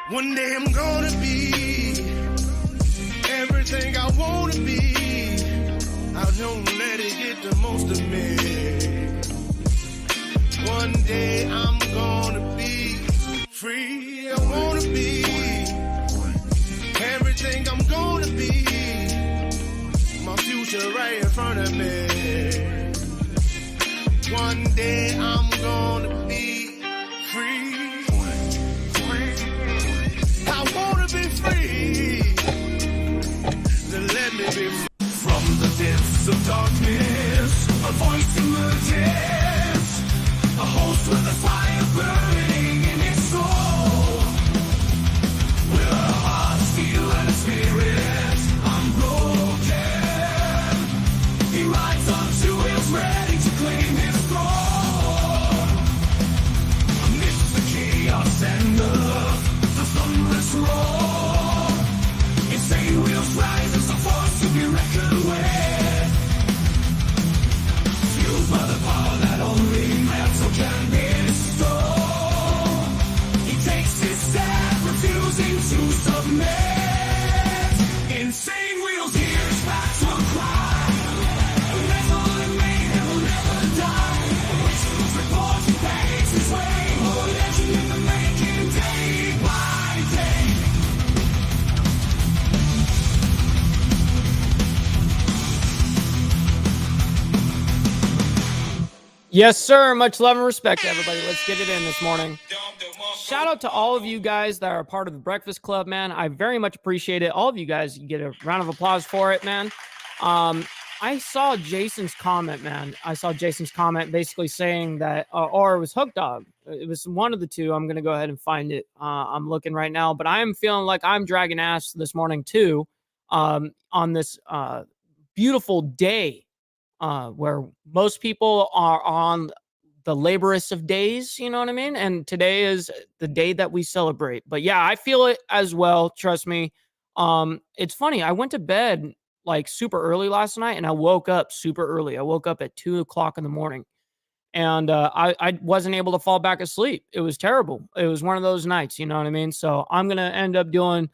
One day I'm gonna be everything I wanna be. I don't let it get the most of me. One day I'm gonna be free. I wanna be everything I'm gonna be. My future right in front of me. One day I'm gonna be free. I wanna be free. Then let me be free. From the depths of darkness, a voice emerges. A host with a fire burning in its soul. With a heart, steel and a spirit unbroken. He rides on to wheels, ready to claim his throne. Amidst the chaos and the thunderous roar, insane wheels rise as a force to be reckoned with. Fueled by the power that only metal can bestow. He takes his stand, refusing to submit. Insane wheels hears back to cry. Metal and mayhem will never die. Rituals report he pays his way. More legend in the making, day by day. Yes, sir. Much love and respect to everybody. Let's get it in this morning. Shout out to all of you guys that are part of the Breakfast Club, man. I very much appreciate it. All of you guys, you get a round of applause for it, man. I saw Jason's comment, man. I saw Jason's comment basically saying that, or it was Hook Dog. It was one of the two. I'm going to go ahead and find it. I'm looking right now, but I am feeling like I'm dragging ass this morning too, on this beautiful day. Where most people are on the laborious of days, you know what I mean? And today is the day that we celebrate. But yeah, I feel it as well. Trust me. It's funny. I went to bed like super early last night and I woke up super early. I woke up at 2:00 in the morning and I wasn't able to fall back asleep. It was terrible. It was one of those nights, you know what I mean? So I'm going to end up doing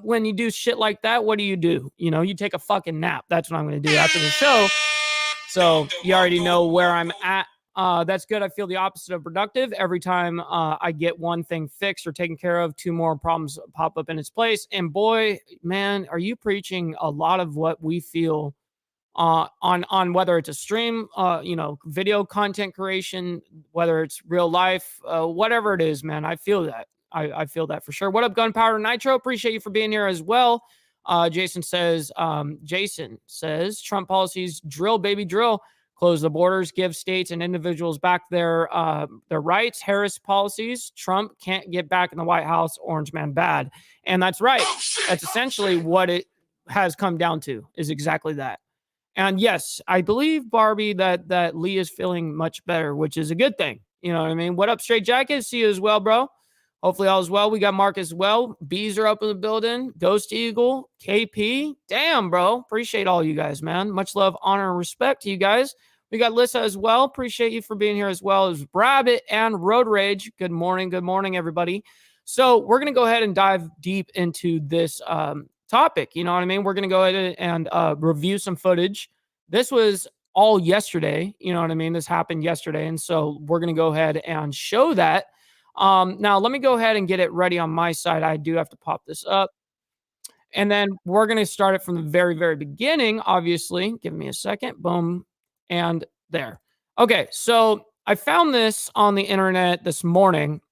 when you do shit like that, what do? You know, you take a fucking nap. That's what I'm going to do after the show. So you already know where I'm at. That's good. I feel the opposite of productive. Every time I get one thing fixed or taken care of, two more problems pop up in its place. And boy, man, are you preaching a lot of what we feel on whether it's a stream, you know, video content creation, whether it's real life, whatever it is, man. I feel that. I feel that for sure. What up, Gunpowder Nitro? Appreciate you for being here as well. Jason says, Trump policies, drill, baby, drill. Close the borders, give states and individuals back their rights. Harris policies, Trump can't get back in the White House. Orange man bad. And that's right. That's essentially what it has come down to, is exactly that. And yes, I believe, Barbie, that Lee is feeling much better, which is a good thing. You know what I mean? What up, Straight Jacket? See you as well, bro. Hopefully all is well. We got Mark as well. Bees are up in the building. Ghost Eagle, KP. Damn, bro. Appreciate all you guys, man. Much love, honor, and respect to you guys. We got Lissa as well. Appreciate you for being here as well as Rabbit and Road Rage. Good morning. Good morning, everybody. So we're going to go ahead and dive deep into this topic. You know what I mean? We're going to go ahead and review some footage. This was all yesterday. You know what I mean? This happened yesterday. And so we're going to go ahead and show that. Now, let me go ahead and get it ready on my side. I do have to pop this up. And then we're going to start it from the very, very beginning, obviously. Give me a second. Boom. And there. Okay, so I found this on the internet this morning.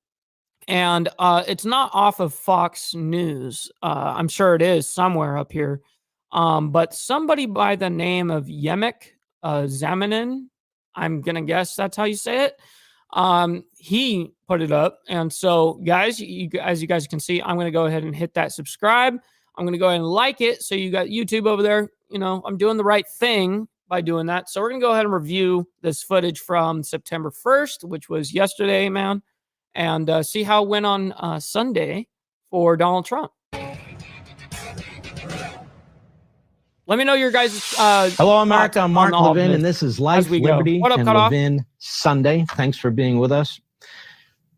And it's not off of Fox News. I'm sure it is somewhere up here. But somebody by the name of Yemek Zamanin, I'm going to guess that's how you say it. He put it up. And so guys, as you guys can see, I'm going to go ahead and hit that subscribe. I'm going to go ahead and like it. So you got YouTube over there. You know, I'm doing the right thing by doing that. So we're going to go ahead and review this footage from September 1st, which was yesterday, man, and see how it went on Sunday for Donald Trump. Let me know your guys. Hello, America. I'm Mark Levin, and this is Life, Liberty, what up, and Levin Sunday. Thanks for being with us.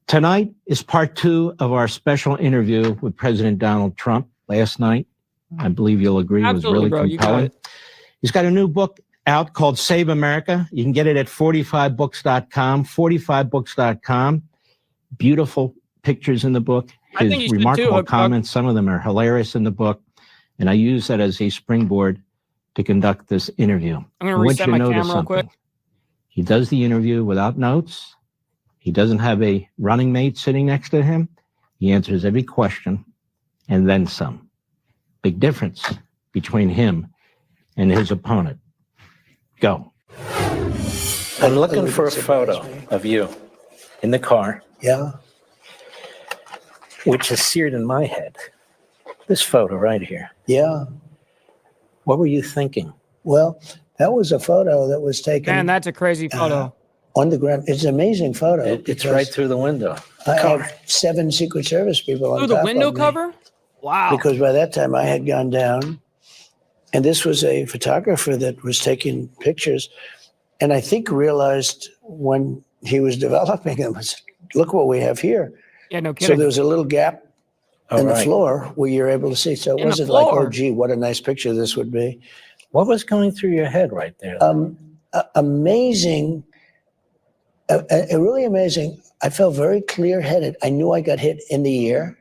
Tonight is part 2 of our special interview with President Donald Trump last night. I believe you'll agree it was really bro. compelling. He's got a new book out called Save America. You can get it at 45books.com, 45books.com. Beautiful pictures in the book. His remarkable comments, some of them are hilarious in the book. And I use that as a springboard to conduct this interview. I'm going to reset my camera real quick. He does the interview without notes. He doesn't have a running mate sitting next to him. He answers every question and then some. Big difference between him and his opponent. Go. I'm looking for a photo of you in the car. Yeah. Which is seared in my head. This photo right here. Yeah. What were you thinking? Well, that was a photo that was taken. Man, that's a crazy photo. On the ground. It's an amazing photo. It's right through the window. I have 7 Secret Service people on through the window cover? Wow. Because by that time I had gone down. And this was a photographer that was taking pictures. And I think realized when he was developing them, I said, look what we have here. Yeah, no kidding. So there was a little gap in the floor where you're able to see. So it wasn't like, oh, gee, what a nice picture this would be. What was going through your head right there? Amazing. Really amazing. I felt very clear-headed. I knew I got hit in the ear.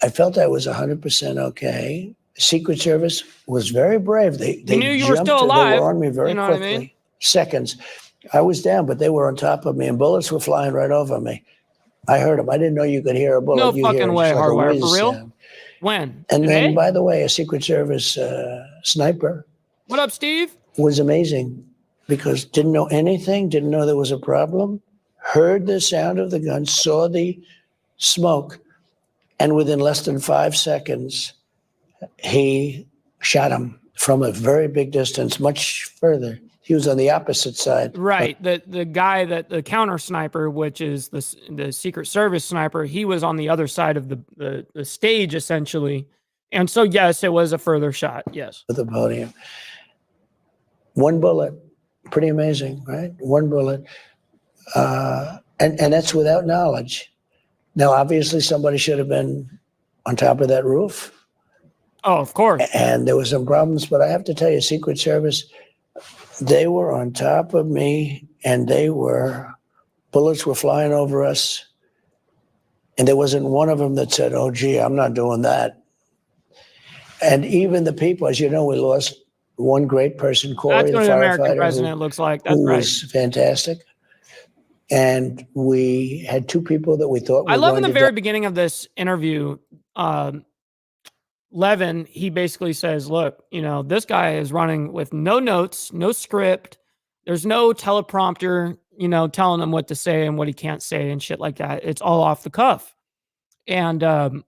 I felt I was 100% okay. Secret Service was very brave. They knew you were still alive. They were on me very quickly. What I mean? Seconds. I was down, but they were on top of me, and bullets were flying right over me. I heard them. I didn't know you could hear a bullet. No fucking way, hardware. For real? When? And then, by the way, a Secret Service sniper. What up, Steve? Was amazing because didn't know anything, didn't know there was a problem, heard the sound of the gun, saw the smoke, and within less than 5 seconds, he shot him from a very big distance, much further. He was on the opposite side. Right. The guy the counter sniper, which is the Secret Service sniper, he was on the other side of the stage, essentially. And so, yes, it was a further shot. Yes. At the podium. One bullet. Pretty amazing, right? One bullet. And that's without knowledge. Now, obviously, somebody should have been on top of that roof. Oh, of course. And there were some problems, but I have to tell you, Secret Service, they were on top of me, and bullets were flying over us. And there wasn't one of them that said, oh, gee, I'm not doing that. And even the people, as you know, we lost one great person, Corey, that's what an American president looks like. That's right. Was fantastic. And we had 2 people that we thought were I love in the very beginning of this interview, Levin, he basically says, look, this guy is running with no notes, no script. There's no teleprompter, telling him what to say and what he can't say and shit like that. It's all off the cuff. And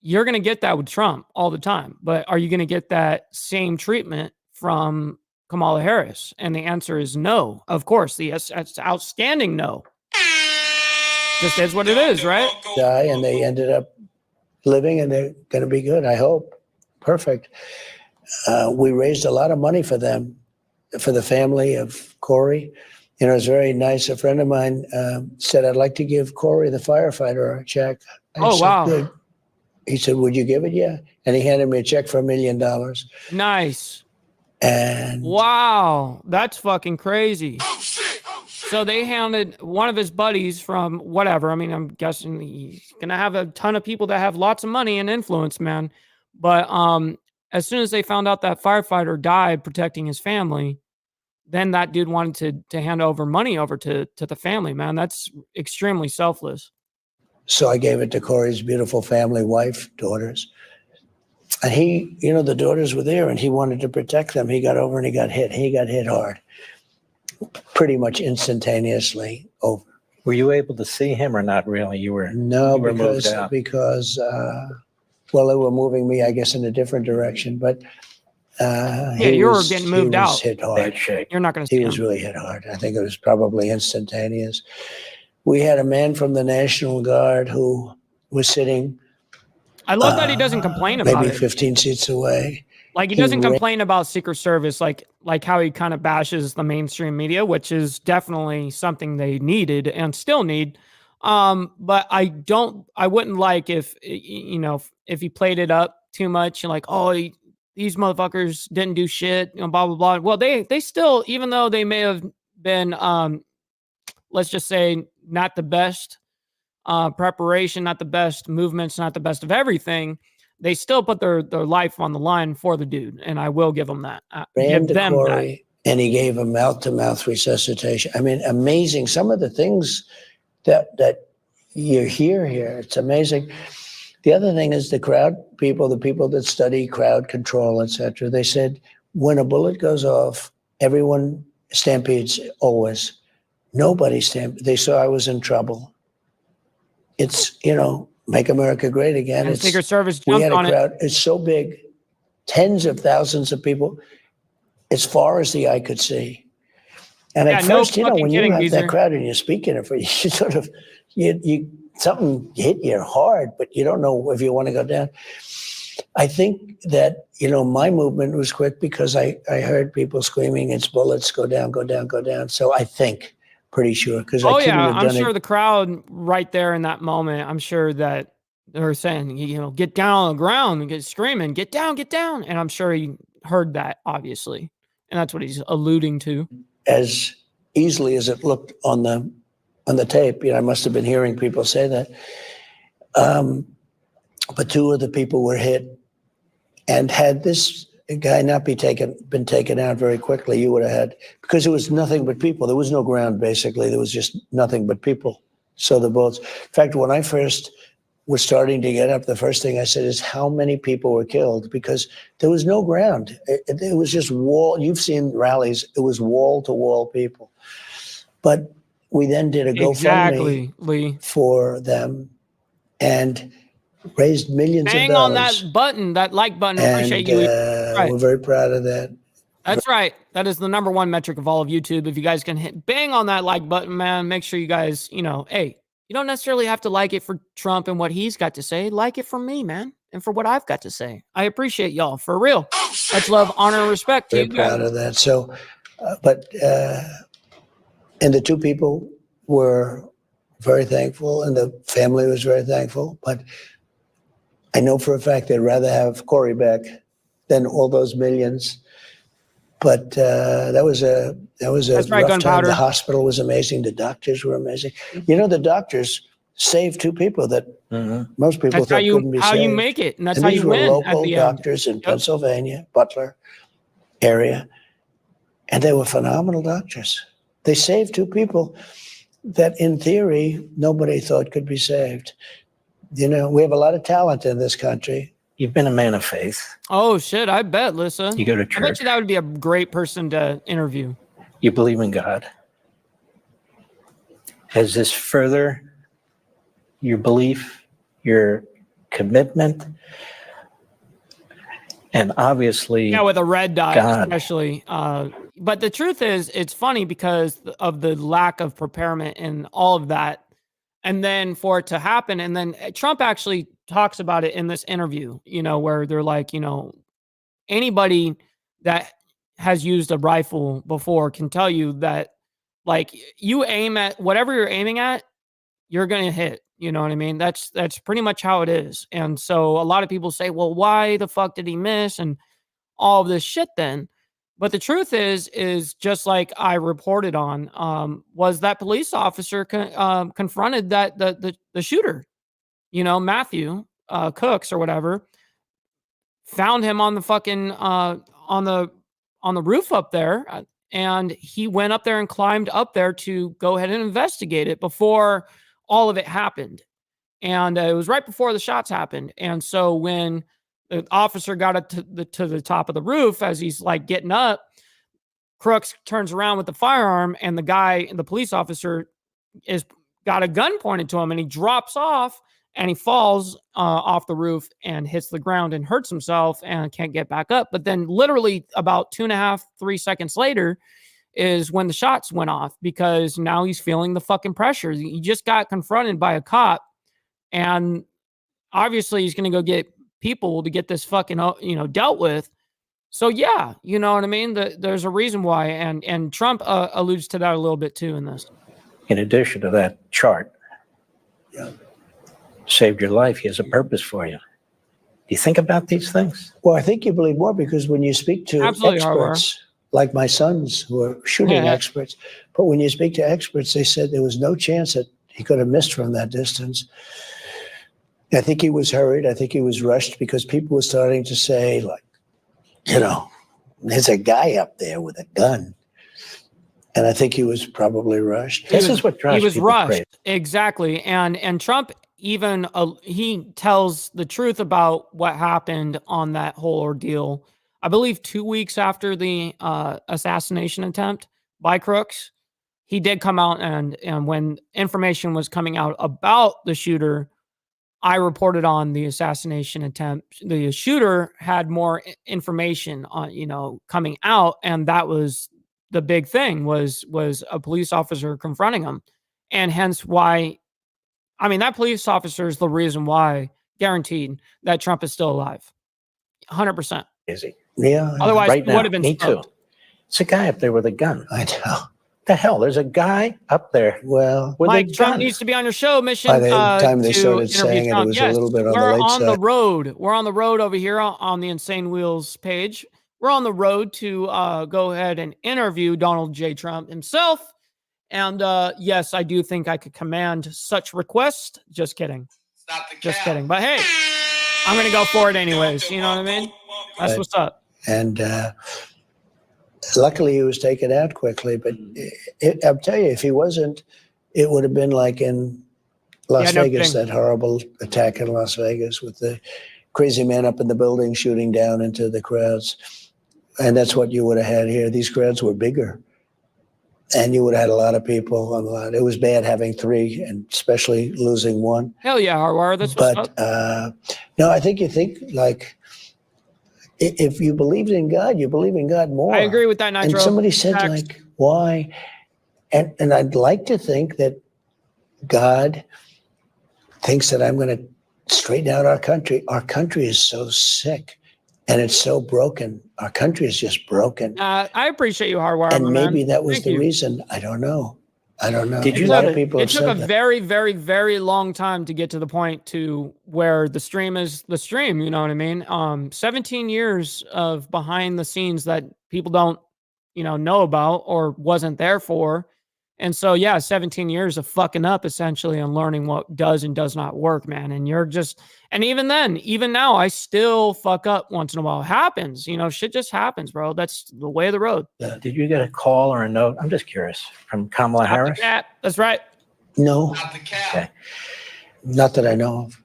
you're going to get that with Trump all the time. But are you going to get that same treatment from Kamala Harris? And the answer is no. Of course, it's outstanding no. Just is what it is, right? Die, and they ended up living, and they're going to be good, I hope. Perfect. We raised a lot of money for them, for the family of Corey. It was very nice. A friend of mine said, I'd like to give Corey, the firefighter, a check. I said, wow. Good. He said, would you give it? Yeah. And he handed me a check for $1 million. Nice. And wow, that's fucking crazy. So they handed one of his buddies from whatever. I mean, I'm guessing he's going to have a ton of people that have lots of money and influence, man. But as soon as they found out that firefighter died protecting his family, then that dude wanted to hand over money over to the family, man. That's extremely selfless. So I gave it to Corey's beautiful family, wife, daughters. And he, the daughters were there, and he wanted to protect them. He got over and he got hit. He got hit hard. Pretty much instantaneously over. Were you able to see him or not really? No, because they were moving me, I guess, in a different direction. But you were getting moved out. Hit hard. You're not going to see him. He was really hit hard. I think it was probably instantaneous. We had a man from the National Guard who was sitting. I love that he doesn't complain about it. Maybe 15 seats away. Like he doesn't complain about Secret Service, like how he kind of bashes the mainstream media, which is definitely something they needed and still need. But I wouldn't like if, if he played it up too much and like, oh, these motherfuckers didn't do shit, blah, blah, blah. Well, they still, even though they may have been, let's just say not the best, preparation, not the best movements, not the best of everything, they still put their life on the line for the dude. And I will give them that. Ran Give to them Corey, and he gave him mouth-to-mouth resuscitation. I mean, amazing. Some of the things that you hear here, it's amazing. The other thing is the people that study crowd control, etc. They said when a bullet goes off, everyone stampedes always. Nobody stampedes. They saw I was in trouble. It's, make America great again. And Secret Service we jumped had a on crowd. it. It's so big, tens of thousands of people, as far as the eye could see. And at first, when you have that crowd and you're speaking it for you sort of, you something hit you hard, but you don't know if you want to go down. I think that, my movement was quick because I heard people screaming, it's bullets, go down, go down, go down. So I think, pretty sure, because I couldn't have done I'm sure the crowd right there in that moment, I'm sure that they're saying, get down on the ground and get screaming, get down. And I'm sure he heard that, obviously. And that's what he's alluding to. As easily as it looked on the tape, I must have been hearing people say that. But two of the people were hit, and had this guy not been taken out very quickly, you would have had, because it was nothing but people. There was no ground, basically. There was just nothing but people. So the bullets. In fact, when I first was starting to get up, the first thing I said is how many people were killed, because there was no ground. It was just wall. You've seen rallies. It was wall to wall people. But we then did a GoFundMe for them and raised millions of dollars. Hang on that button, that like button. I appreciate you. We're very proud of that. That's right. That is the number one metric of all of YouTube. If you guys can bang on that like button, man, make sure you guys, hey, you don't necessarily have to like it for Trump and what he's got to say. Like it for me, man, and for what I've got to say. I appreciate y'all, for real. Much love, honor, and respect to you guys. Very proud of that. So, and the two people were very thankful, and the family was very thankful. But I know for a fact they'd rather have Corey back than all those millions. But that was a rough time. The hospital was amazing. The doctors were amazing. The doctors saved two people that most people thought couldn't be saved. How you make it, and that's how you win. These were local doctors in Pennsylvania, Butler area, and they were phenomenal doctors. They saved two people that, in theory, nobody thought could be saved. We have a lot of talent in this country. You've been a man of faith. Oh, shit. I bet, Lissa. You go to church. I bet you that would be a great person to interview. You believe in God. Has this further your belief, your commitment, and obviously... Yeah, with a red dot, God. Especially. But the truth is, it's funny because of the lack of preparation and all of that. And then for it to happen, and then Trump actually talks about it in this interview, where they're like, anybody that has used a rifle before can tell you that, like, you aim at whatever you're aiming at, you're going to hit. You know what I mean? That's pretty much how it is. And so a lot of people say, well, why the fuck did he miss? And all of this shit then. But the truth is just like I reported on, was that police officer confronted the shooter, Matthew Cooks or whatever, found him on the fucking on the roof up there, and he went up there and climbed up there to go ahead and investigate it before all of it happened. And it was right before the shots happened. And so when the officer got up to the top of the roof, as he's like getting up, Crooks turns around with the firearm, and the police officer is got a gun pointed to him, and he drops off and he falls off the roof and hits the ground and hurts himself and can't get back up. But then literally about 2.5, 3 seconds later is when the shots went off, because now he's feeling the fucking pressure. He just got confronted by a cop, and obviously he's going to go get people to get this fucking, dealt with. So yeah, you know what I mean? There's a reason why. And Trump alludes to that a little bit too in this. In addition to that chart, saved your life. He has a purpose for you. Do you think about these things? Well, I think you believe more because when you speak to Absolutely, experts, like my sons who are shooting experts, but when you speak to experts, they said there was no chance that he could have missed from that distance. I think he was hurried. I think he was rushed because people were starting to say, like, there's a guy up there with a gun. And I think he was probably rushed. This is what drives he was people rushed. crazy. Exactly. And Trump even he tells the truth about what happened on that whole ordeal. I believe 2 weeks after the assassination attempt by Crooks, he did come out and when information was coming out about the shooter, I reported on the assassination attempt. The shooter had more information on, coming out, and that was the big thing was a police officer confronting him, and hence why. I mean, that police officer is the reason why, guaranteed, that Trump is still alive. 100%. Is he? Yeah. Otherwise, Right he would now, have been me smoked. too. It's a guy up there with a gun. I know. The hell? There's a guy up there Well, with a Mike, Trump gun. needs to be on your show, Mission. by the time they to started interview saying it, it Trump. was Yes, a little bit on the we're late on the side. road. We're on the road over here on the Insane Wheels page. We're on the road to go ahead and interview Donald J. Trump himself. And yes, I do think I could command such request. Just kidding. Just kidding. But hey, I'm going to go for it anyways. You know what I mean? That's what's up. And luckily he was taken out quickly. But I'll tell you, if he wasn't, it would have been like in Las Vegas, that horrible attack in Las Vegas with the crazy man up in the building shooting down into the crowds. And that's what you would have had here. These crowds were bigger. And you would have had a lot of people on the line. It was bad having three, and especially losing one. Hell yeah, Harwar. That's what's up. No, I think you think like if you believed in God, you believe in God more. I agree with that, Nitro. And somebody said, like, why? And I'd like to think that God thinks that I'm going to straighten out our country. Our country is so sick. And it's so broken. Our country is just broken. I appreciate you, Harwar. And maybe that was the reason. I don't know. Did you a lot of people it have took said a that. very, very, very long time to get to the point to where the stream is the stream. You know what I mean? 17 years of behind the scenes that people don't, know about or wasn't there for. And so, yeah, 17 years of fucking up essentially and learning what does and does not work, man. And and even then, even now, I still fuck up once in a while. It happens, shit just happens, bro. That's the way of the road. Did you get a call or a note? I'm just curious. From Kamala Harris? That's right. No. Not the cat. Okay. Not that I know of.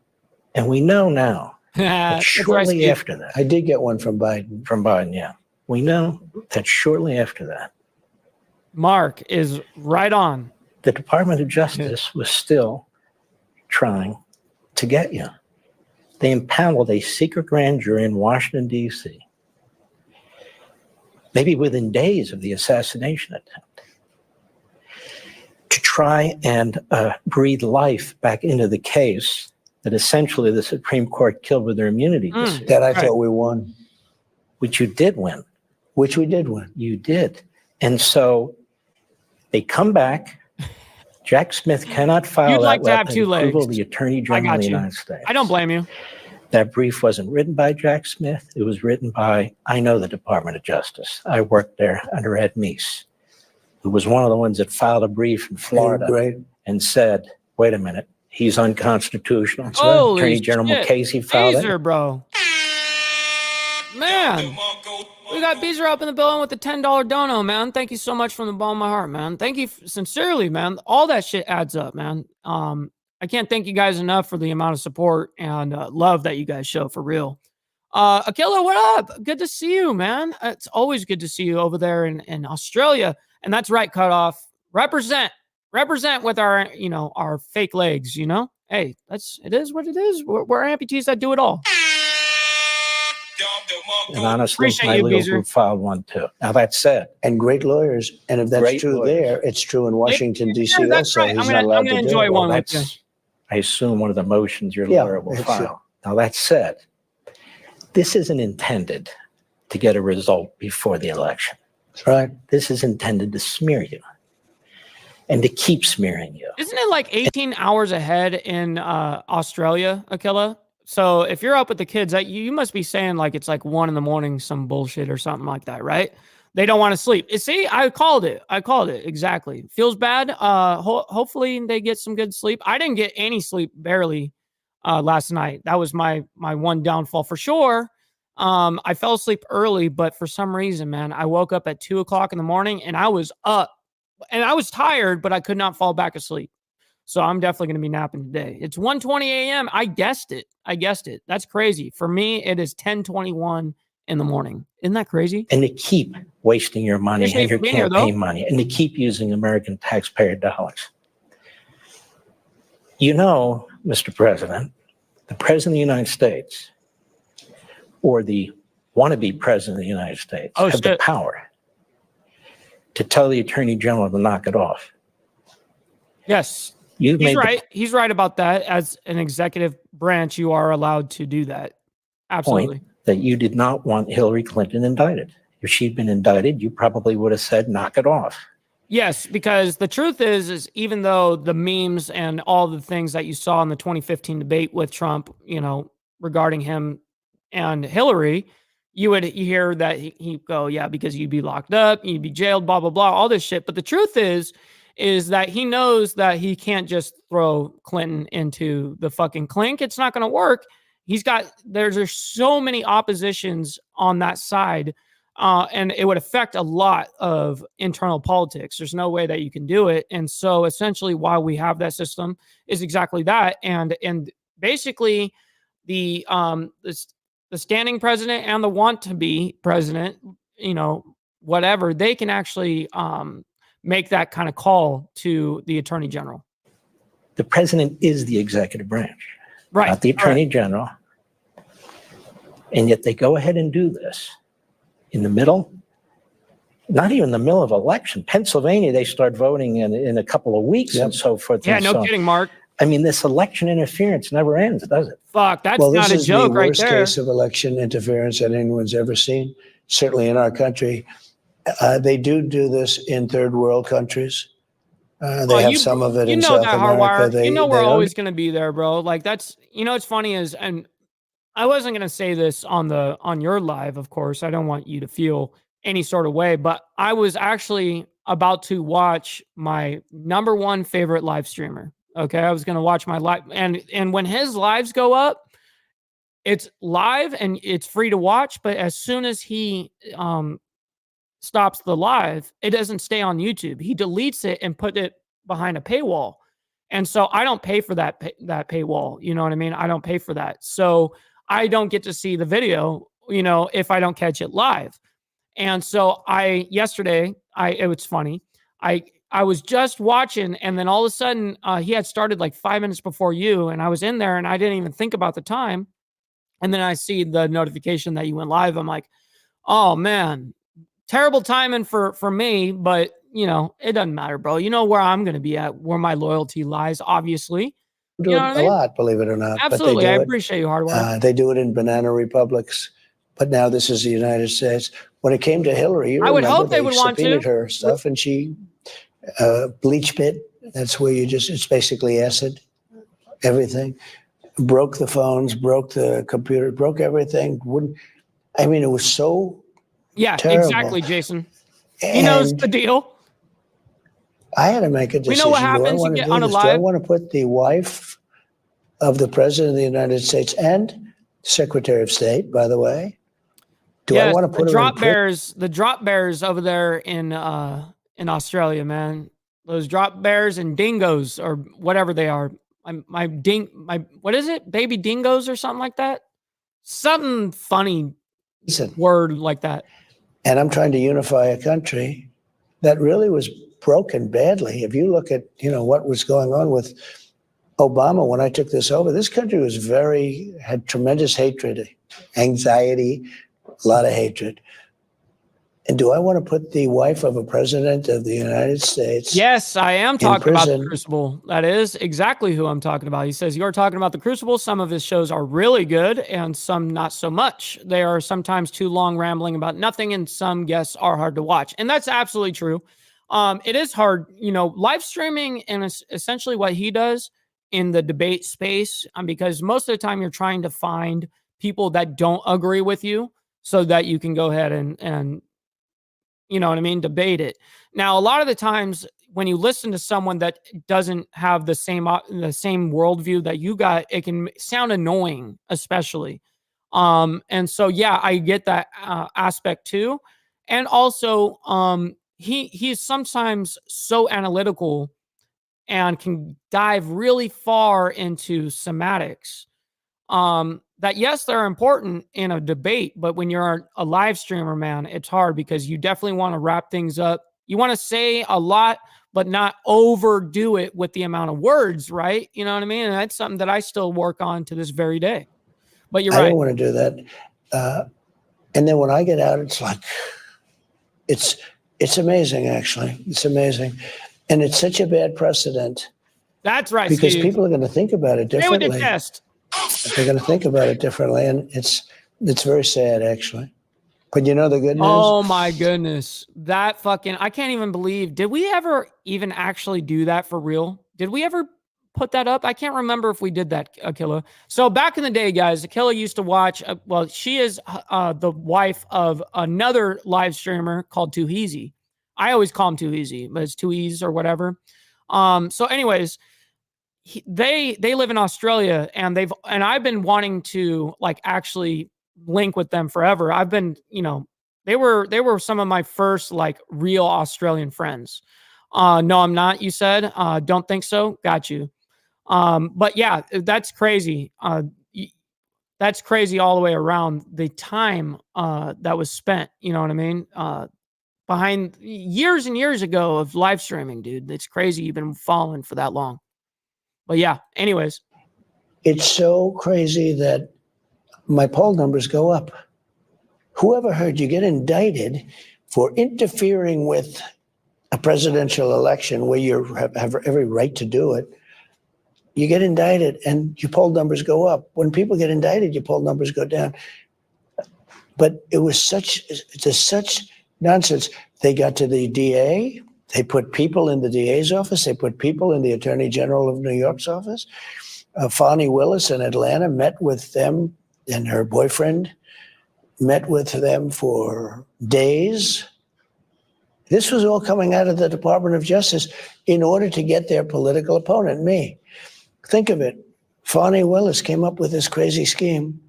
And we know now that That's shortly right, after that, I did get one from Biden. from Biden, yeah. We know that shortly after that, Mark is right on. the Department of Justice was still trying to get you. They impaneled a secret grand jury in Washington, D.C., maybe within days of the assassination attempt, to try and breathe life back into the case that essentially the Supreme Court killed with their immunity decision, That I thought we won. which you did win. Which we did win. You did. And so they come back. Jack Smith cannot file You'd that like to have without two approval of legs. the Attorney I General got of the you. United States. I don't blame you. That brief wasn't written by Jack Smith. It was written by, I know the Department of Justice. I worked there under Ed Meese, who was one of the ones that filed a brief in Florida Great. and said, wait a minute, he's unconstitutional. So Holy Attorney General shit. Casey filed Beezer, it. bro. Man. We got Beezer up in the building with the $10 dono, man. Thank you so much from the bottom of my heart, man. Thank you sincerely, man. All that shit adds up, man. I can't thank you guys enough for the amount of support and love that you guys show, for real. Akila, what up? Good to see you, man. It's always good to see you over there in Australia. And that's right, Cutoff. Represent with our, our fake legs, Hey, it is what it is. We're amputees that do it all. And honestly, Appreciate my you, legal Beezer. group filed one too. Now that said, And great lawyers. And if that's Great true lawyers. there, it's true in Washington, D.C. Yeah, that's also. right. He's I'm not gonna allowed to do enjoy it. one with you. that's, I assume, one of the motions your Yeah, lawyer will it's, file. Now that said, this isn't intended to get a result before the election. That's right. This is intended to smear you. and to keep smearing you. Isn't it like 18 hours ahead in Australia, Akila? So if you're up with the kids, you must be saying like it's like 1 a.m, some bullshit or something like that, right? They don't want to sleep. See, I called it. Exactly. Feels bad. Hopefully they get some good sleep. I didn't get any sleep, barely, last night. That was my one downfall for sure. I fell asleep early, but for some reason, man, I woke up at 2 o'clock in the morning and I was up and I was tired, but I could not fall back asleep. So I'm definitely going to be napping today. It's 1:20 a.m. I guessed it. That's crazy. For me, it is 10:21 in the morning. Isn't that crazy? And to keep wasting your money and your campaign money, and to keep using American taxpayer dollars. You know, Mr. President, the President of the United States or the wannabe President of the United States have the power to tell the Attorney General to knock it off. Yes. He's right. He's right about that. As an executive branch, you are allowed to do that. Absolutely. That you did not want Hillary Clinton indicted. If she'd been indicted, you probably would have said, knock it off. Yes, because the truth is even though the memes and all the things that you saw in the 2015 debate with Trump, regarding him and Hillary, you hear that he'd go, yeah, because you'd be locked up, you'd be jailed, blah, blah, blah, all this shit. But the truth is that he knows that he can't just throw Clinton into the fucking clink. It's not going to work. There's so many oppositions on that side, and it would affect a lot of internal politics. There's no way that you can do it. And so essentially why we have that system is exactly that. And basically the standing president and the want to be president, whatever, they can actually make that kind of call to the attorney general. The president is the executive branch, right? Not the attorney general. And yet they go ahead and do this in the middle, not even the middle of election. Pennsylvania, they start voting in a couple of weeks and so forth. Yeah, no kidding, Mark. I mean, this election interference never ends, does it? Fuck, that's not a joke right there. This is the worst case of election interference that anyone's ever seen, certainly in our country. They do this in third world countries. They have some of it in South America. We're always going to be there, bro. Like that's, it's funny is, and I wasn't going to say this on your live, of course. I don't want you to feel any sort of way, but I was actually about to watch my number one favorite live streamer. Okay. I was going to watch my live and when his lives go up, it's live and it's free to watch. But as soon as he, stops the live, it doesn't stay on YouTube. He deletes it and put it behind a paywall. And so I don't pay for that paywall. You know what I mean? I don't pay for that. So I don't get to see the video, if I don't catch it live. And so yesterday, it was funny. I was just watching and then all of a sudden he had started like 5 minutes before you. And I was in there and I didn't even think about the time. And then I see the notification that you went live. I'm like, oh man, terrible timing for me, but it doesn't matter, bro. You know where I'm going to be at, where my loyalty lies, obviously. Do it a lot, believe it or not. Absolutely. I appreciate you hard work. They do it in banana republics, but now this is the United States. When it came to Hillary, I would hope they would want to. Her stuff and she bleach pit. That's where it's basically acid, everything. Broke the phones, broke the computer, broke everything. It was so terrible. Exactly, Jason. He knows the deal. I had to make a decision. We know what happens. You get on a live. Do I want to put the wife of the President of the United States and Secretary of State, by the way? I want to put the drop bears over there in Australia, man? Those drop bears and dingoes or whatever they are. What is it? Baby dingoes or something like that? Something funny word like that. And I'm trying to unify a country that really was broken badly. If you look at, what was going on with Obama when I took this over, this country had tremendous hatred, anxiety, a lot of hatred. And do I want to put the wife of a president of the United States? Yes, I am talking about the Crucible. That is exactly who I'm talking about. He says, you're talking about the Crucible. Some of his shows are really good and some not so much. They are sometimes too long, rambling about nothing, and some guests are hard to watch. And that's absolutely true. It is hard, live streaming and essentially what he does in the debate space, because most of the time you're trying to find people that don't agree with you so that you can go ahead and you know what I mean, debate it. Now, a lot of the times when you listen to someone that doesn't have the same worldview that you got, it can sound annoying, especially. And so, yeah, I get that aspect too. And also, he's sometimes so analytical and can dive really far into semantics. That yes, they're important in a debate, but when you're a live streamer, man, it's hard because you definitely want to wrap things up. You want to say a lot, but not overdo it with the amount of words, right? You know what I mean? And that's something that I still work on to this very day. But you're I right. don't want to do that. And then when I get out, it's like, it's amazing, actually. It's amazing. And it's such a bad precedent. That's right, because Steve. people are going to think about it differently. Stay with your chest. They're going to think about it differently, and it's very sad, actually. But you know the good news? Oh my goodness. That fucking, I can't even believe, did we ever even actually do that for real? Did we ever put that up? I can't remember if we did that, Akilla. So back in the day, guys, Akilla used to watch, well, she is the wife of another live streamer called Too Easy. I always call him Too Easy, but it's Too Easy or whatever. So anyways, they live in Australia, and I've been wanting to like actually link with them forever. I've been, they were some of my first like real Australian friends. No, I'm not, you said. Don't think so. Got you. But yeah, that's crazy. That's crazy all the way around, the time that was spent, you know what I mean? Behind years and years ago of live streaming, dude. It's crazy you've been following for that long. But yeah, anyways. It's so crazy that my poll numbers go up. Whoever heard you get indicted for interfering with a presidential election where you have every right to do it? You get indicted and your poll numbers go up. When people get indicted, your poll numbers go down. But it was such nonsense. They got to the DA. They put people in the DA's office. They put people in the Attorney General of New York's office. Fani Willis in Atlanta met with them, and her boyfriend met with them for days. This was all coming out of the Department of Justice in order to get their political opponent, me. Think of it. Fani Willis came up with this crazy scheme,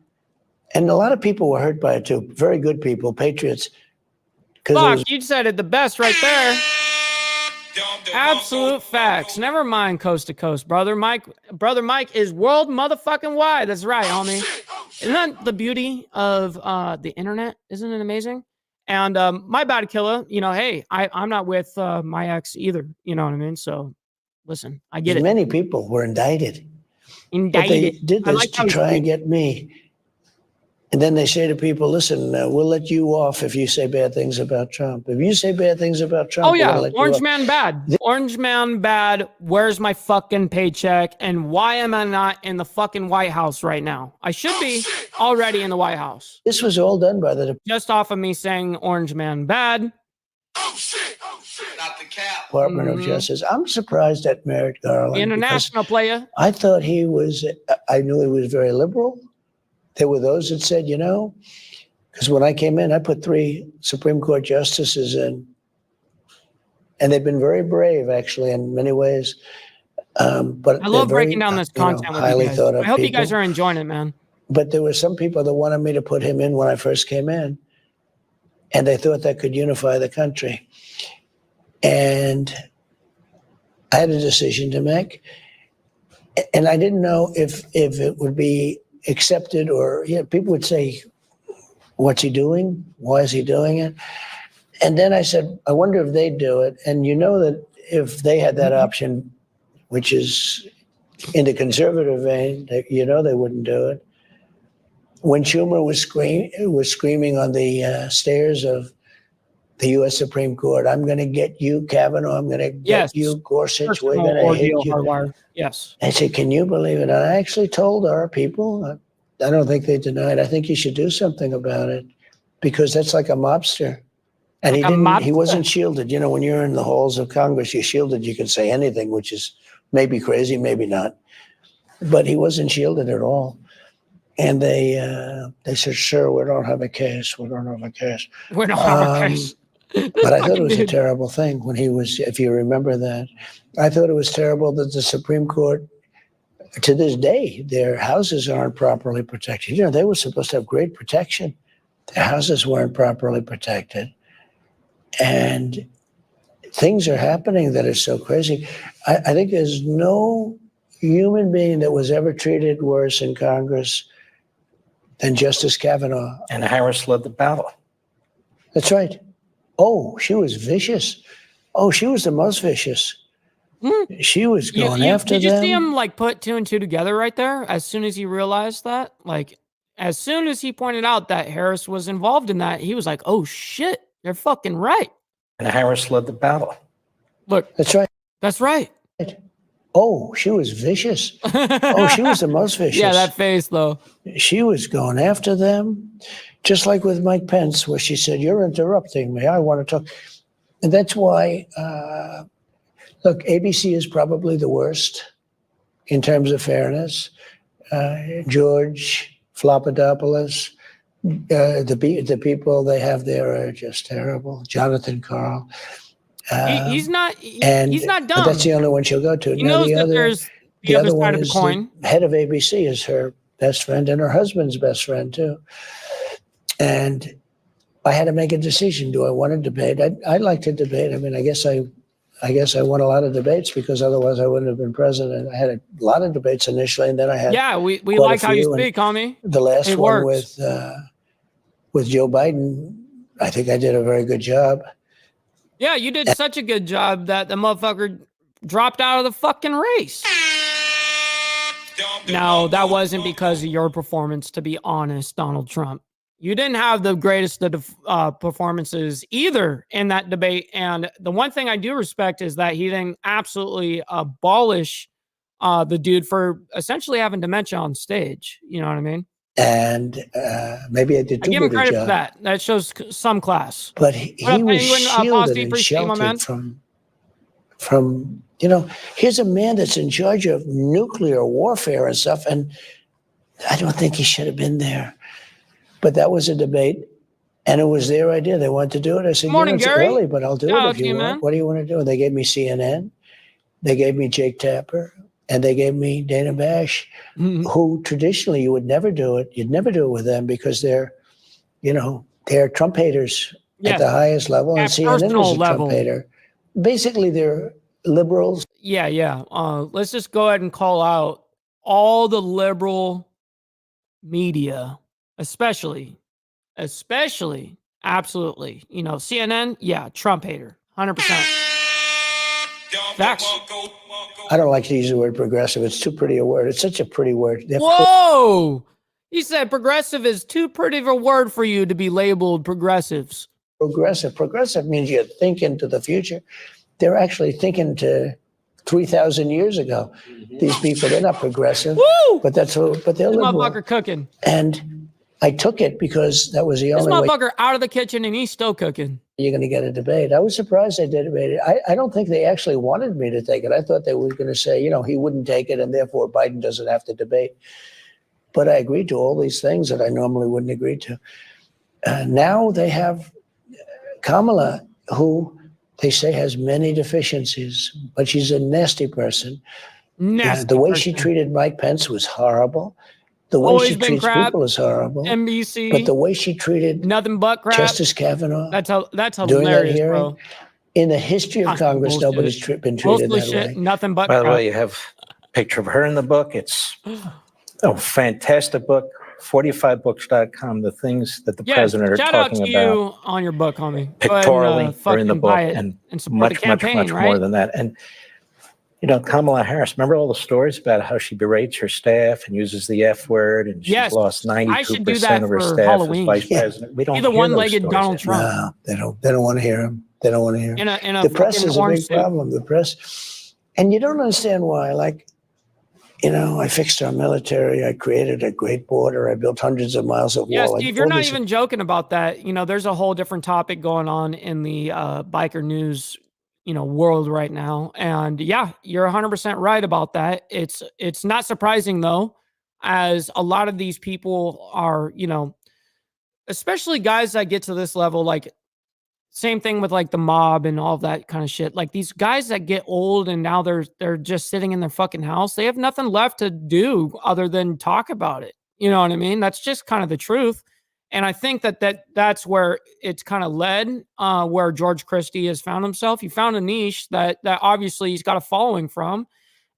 and a lot of people were hurt by it too. Very good people, patriots. Fuck, you said it the best right there. Absolute facts. Never mind coast to coast, brother. Brother Mike is world motherfucking wide. That's right, homie. Isn't that the beauty of the internet? Isn't it amazing? And my bad, Killa. Hey, I'm not with my ex either. You know what I mean? So listen, I get it. Many people were indicted. Indicted. But they did this to try and get me. And then they say to people, listen, we'll let you off if you say bad things about Trump. If you say bad things about Trump, oh yeah, let Orange Man bad. Orange Man bad. Where's my fucking paycheck? And why am I not in the fucking White House right now? I should be already in the White House. This was all done by the just off of me saying Orange Man bad. Oh shit, not the cap. Department of Justice. I'm surprised at Merrick Garland. International player. I thought I knew he was very liberal. There were those that said, because when I came in, I put 3 Supreme Court justices in, and they've been very brave, actually, in many ways. But I love breaking down this content with you guys. I hope you guys are enjoying it, man. But there were some people that wanted me to put him in when I first came in, and they thought that could unify the country. And I had a decision to make, and I didn't know if it would be accepted, or people would say, what's he doing? Why is he doing it? And then I said, I wonder if they'd do it. And that if they had that option, which is in the conservative vein, they wouldn't do it. When Schumer was screaming on the stairs of the U.S. Supreme Court, I'm going to get you, Kavanaugh. I'm going to get you, Gorsuch. We're going to hit you. Hardwire. Yes. I said, can you believe it? And I actually told our people, I don't think they denied, I think you should do something about it, because that's like a mobster. And Like a he didn't. mop- He wasn't shielded. You know, when you're in the halls of Congress, you're shielded. You can say anything, which is maybe crazy, maybe not. But he wasn't shielded at all. And they said, "Sir, we don't have a case. We don't have a case." We're not have a case. But I thought it was a dude. terrible thing when he was. If you remember that, I thought it was terrible that the Supreme Court, to this day, their houses aren't properly protected. You know, they were supposed to have great protection. Their houses weren't properly protected. And things are happening that are so crazy. I think there's no human being that was ever treated worse in Congress than Justice Kavanaugh. And Harris led the battle. That's right. Oh, she was vicious. Oh, she was the most vicious. She was going after them. Did you see them. him like put 2 and 2 together right there? As soon as he realized that, like, as soon as he pointed out that Harris was involved in that, he was like, "Oh shit, they're fucking right." And Harris led the battle. Look, That's right. that's right. Oh, she was vicious. Oh, she was the most vicious. Yeah, that face though. She was going after them, just like with Mike Pence, where she said, "You're interrupting me. I want to talk." And that's why, look, ABC is probably the worst in terms of fairness. George Flopadopoulos, the people they have there are just terrible. Jonathan Karl. He's not But dumb. that's the only one she'll go to. He knows that there's the other side of the coin. The head of ABC is her best friend and her husband's best friend too. And I had to make a decision. Do I want to debate? I'd like to debate. I mean, I guess I won a lot of debates because otherwise I wouldn't have been president. I had a lot of debates initially, and then I had we quite like a how you few, speak, homie. the last It one works. with Joe Biden. I think I did a very good job. Yeah, you did such a good job that the motherfucker dropped out of the fucking race. No, that wasn't because of your performance, to be honest, Donald Trump. You didn't have the greatest of performances either in that debate. And the one thing I do respect is that he didn't absolutely abolish the dude for essentially having dementia on stage. You know what I mean? And maybe I did too I give him good a credit job. for that. That shows some class. But he What up, was Penguin? shielded Positive and appreciate you, my man. sheltered from, you know, here's a man that's in charge of nuclear warfare and stuff, and I don't think he should have been there. But that was a debate, and it was their idea. They wanted to do it. I said, Morning, it's Gary. early, but I'll do Shout it out if to you you, want. man. What do you want to do? And they gave me CNN. They gave me Jake Tapper. And they gave me Dana Bash, who traditionally you would never do it. You'd never do it with them because they're Trump haters at the highest level. And At CNN personal is a level. Trump hater. Basically, they're liberals. Yeah. Let's just go ahead and call out all the liberal media, especially, absolutely. You know, CNN, yeah, Trump hater, 100%. Facts. I don't like to use the word progressive. It's too pretty a word. It's such a pretty word. Whoa! He said progressive is too pretty of a word for you to be labeled progressives. Progressive. Progressive means you think into the future. They're actually thinking to 3,000 years ago. These people, they're not progressive. Woo! But they're This liberal. motherfucker cooking. And I took it because that was the This only way motherfucker out of the kitchen and he's still cooking. you're going to get a debate. I was surprised they did debate it. I don't think they actually wanted me to take it. I thought they were going to say, he wouldn't take it and therefore Biden doesn't have to debate. But I agreed to all these things that I normally wouldn't agree to. Now they have Kamala, who they say has many deficiencies, but she's a nasty person. The way she treated Mike Pence was horrible. The way Always she been treats crap. people is horrible. NBC. But the way she treated Nothing but crap. Justice Kavanaugh That's during that hilarious, hearing, bro. in the history of Congress, Bullshit. nobody's been treated Mostly that shit, way. nothing but By the crap. way, you have a picture of her in the book. It's a fantastic book. 45books.com. The things that the president are shout out talking to about. you on your book, homie. Pictorially are in the book, and support the campaign, much right? more than that. And Kamala Harris, remember all the stories about how she berates her staff and uses the F word, and she's lost 92% of her staff Halloween. as vice president. We don't Be the hear one-legged those Donald stories Trump. No, they don't want to hear him. They don't want to hear him. In a The press fucking is a orange big suit. problem. The press, and you don't understand why. Like, You know, I fixed our military. I created a great border. I built hundreds of miles of Yeah, wall. Steve, you're not even joking about that. You know, there's a whole different topic going on in the biker news, world right now. And yeah, you're 100% right about that. It's not surprising though, as a lot of these people are, especially guys that get to this level, like same thing with like the mob and all of that kind of shit. Like these guys that get old and now they're just sitting in their fucking house. They have nothing left to do other than talk about it. You know what I mean? That's just kind of the truth. And I think that's where it's kind of led, where George Christie has found himself. He found a niche that obviously he's got a following from.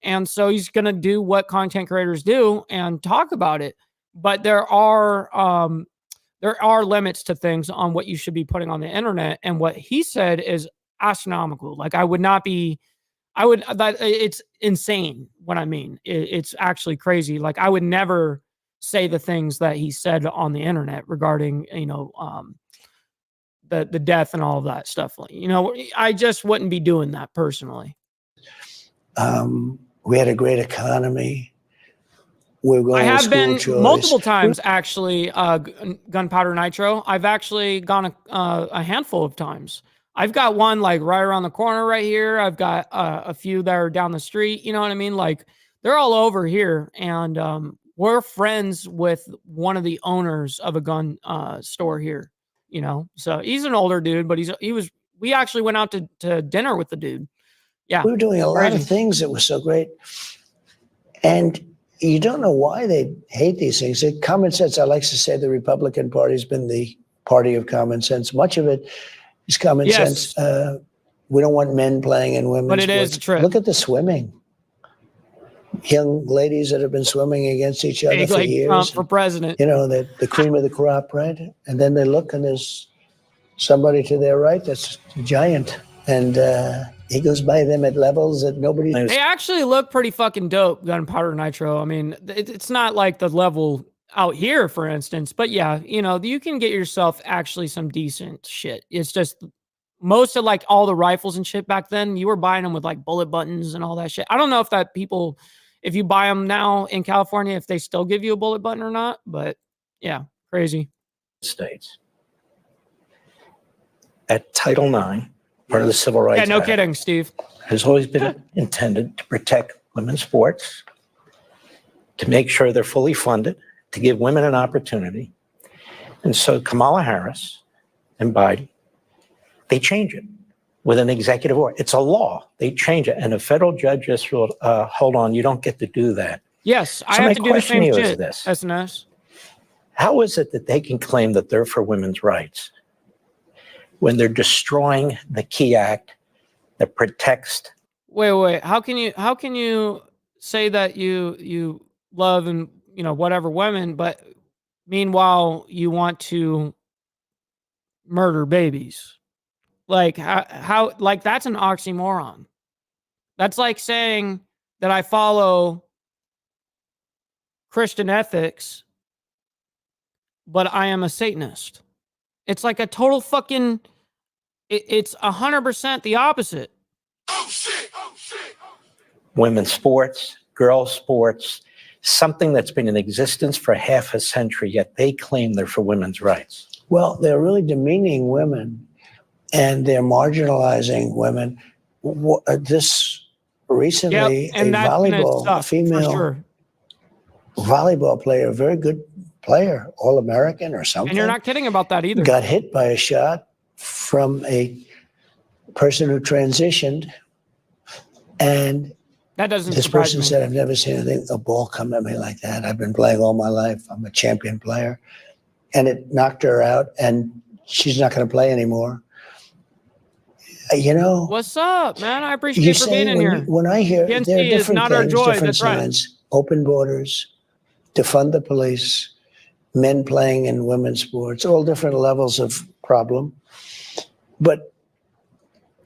And so he's going to do what content creators do and talk about it. But there are limits to things on what you should be putting on the internet. And what he said is astronomical. Like it's insane what I mean. It's actually crazy. Like I would never say the things that he said on the internet regarding, the death and all of that stuff. I just wouldn't be doing that personally. We had a great economy. We're going I to have school been choice. multiple times, actually, Gunpowder Nitro. I've actually gone a handful of times. I've got one like right around the corner right here. I've got a few that are down the street. You know what I mean? Like they're all over here. And we're friends with one of the owners of a gun store here, So he's an older dude, but we actually went out to dinner with the dude. Yeah. We were doing a lot of things that were so great. And you don't know why they hate these things. Common sense, I like to say the Republican Party has been the party of common sense. Much of it is common sense. We don't want men playing in women's sports. But it is sports. true. Look at the swimming. Young ladies that have been swimming against each other for years. Trump for president. The cream of the crop, right? And then they look and there's somebody to their right that's a giant. And he goes by them at levels that nobody. They actually look pretty fucking dope, Gunpowder Nitro. I mean, it's not like the level out here, for instance, but yeah, you can get yourself actually some decent shit. It's just most of like all the rifles and shit back then, you were buying them with like bullet buttons and all that shit. I don't know if you buy them now in California, if they still give you a bullet button or not, but yeah, crazy. States. At Title IX, part of the Civil Rights Act. Yeah, no kidding, Steve. Has always been intended to protect women's sports, to make sure they're fully funded, to give women an opportunity. And so Kamala Harris and Biden, they change it with an executive order. It's a law. They change it. And a federal judge just ruled, hold on, you don't get to do that. Yes, I have to do the same shit. SNS. How is it that they can claim that they're for women's rights when they're destroying the key act that protects? Wait. How can you say that you love and whatever women, but meanwhile you want to murder babies? Like how like that's an oxymoron. That's like saying that I follow Christian ethics, but I am a Satanist. It's like a total fucking. It's 100% the opposite. Oh shit! Women's sports, girls' sports, something that's been in existence for half a century, yet they claim they're for women's rights. Well, they're really demeaning women and they're marginalizing women. This recently, a female volleyball player, a very good player, All-American or something. And you're not kidding about that either. Got hit by a shot from a person who transitioned, and that doesn't this surprise person me. said, I've never seen a ball come at me like that. I've been playing all my life. I'm a champion player. And it knocked her out, and she's not going to play anymore. What's up, man? I appreciate you for being in here. When I hear PNC there are is different not our things, joy. different That's right. signs, open borders, defund the police, men playing in women's sports, all different levels of problem. But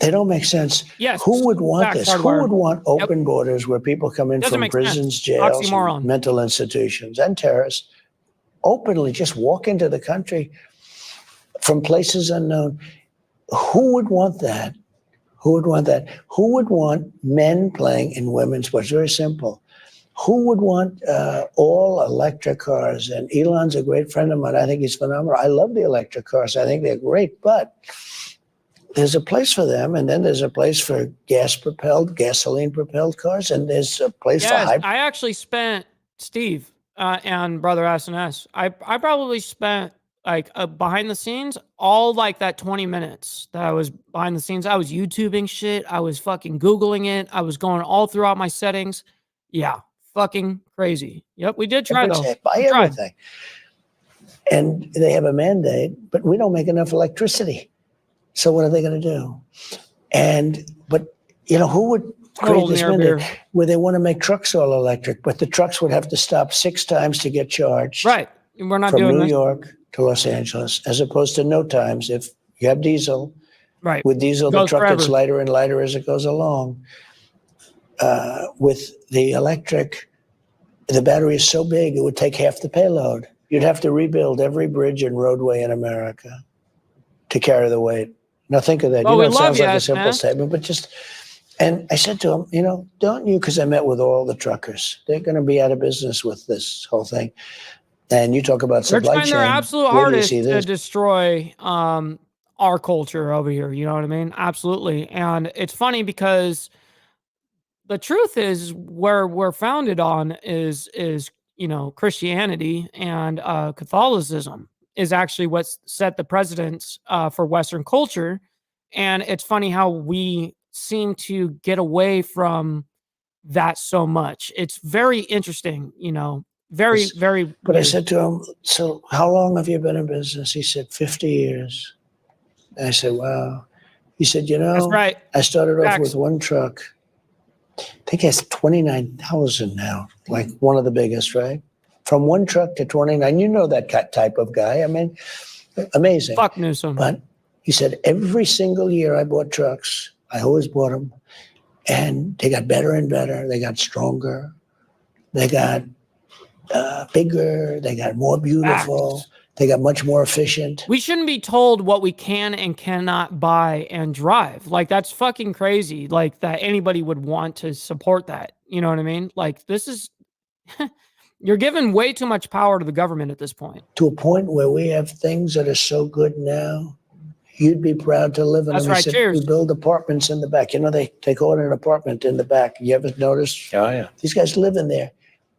they don't make sense. Yes. Who would want this? Who would want open borders where people come in Doesn't from make prisons, sense. jails, Oxymoron. mental institutions, and terrorists openly just walk into the country from places unknown? Who would want that? Who would want that? Who would want men playing in women's sports? Very simple. Who would want all electric cars? And Elon's a great friend of mine. I think he's phenomenal. I love the electric cars. I think they're great, but there's a place for them, and then there's a place for gas-propelled, gasoline-propelled cars, and there's a place for hybrid. I actually spent, Steve and Brother SNS, I probably spent like behind the scenes, all like that 20 minutes that I was behind the scenes. I was YouTubing shit. I was fucking Googling it. I was going all throughout my settings. Yeah, fucking crazy. Yep, we did try though. Buy everything. And they have a mandate, but we don't make enough electricity. So what are they going to do? But you know, who would create this mandate where they want to make trucks all electric, but the trucks would have to stop 6 times to get charged. Right. We're not from doing New this. York to Los Angeles, as opposed to no times. If you have diesel, right. With diesel, the truck gets lighter and lighter as it goes along. With the electric, the battery is so big, it would take half the payload. You'd have to rebuild every bridge and roadway in America to carry the weight. Now think of that. Well, it sounds like a man. simple statement, but just, and I said to him, you know, don't you, because I met with all the truckers, they're going to be out of business with this whole thing. And you talk about supply chain. They're trying their absolute hardest to destroy our culture over here. You know what I mean? Absolutely. And it's funny because the truth is where we're founded on is you know, Christianity and Catholicism is actually what set the precedents for Western culture. And it's funny how we seem to get away from that so much. It's very interesting, you know, very. But I said to him, so how long have you been in business? He said, 50 years. And I said, wow. He said, you know, that's right. I started off with one truck. I think it's 29,000 now, like one of the biggest, right? From one truck to 29. You know that type of guy. I mean, amazing. Fuck Newsom. But he said, every single year I bought trucks. I always bought them. And they got better and better. They got stronger. They got bigger. They got more beautiful. Facts. They got much more efficient. We shouldn't be told what we can and cannot buy and drive. Like, that's fucking crazy. Like, that anybody would want to support that. You know what I mean? Like, this is, you're giving way too much power to the government at this point. To a point where we have things that are so good now, you'd be proud to live in them. That's right. Cheers. We build apartments in the back. You know, they call it an apartment in the back. You ever notice? Oh, yeah. These guys live in there.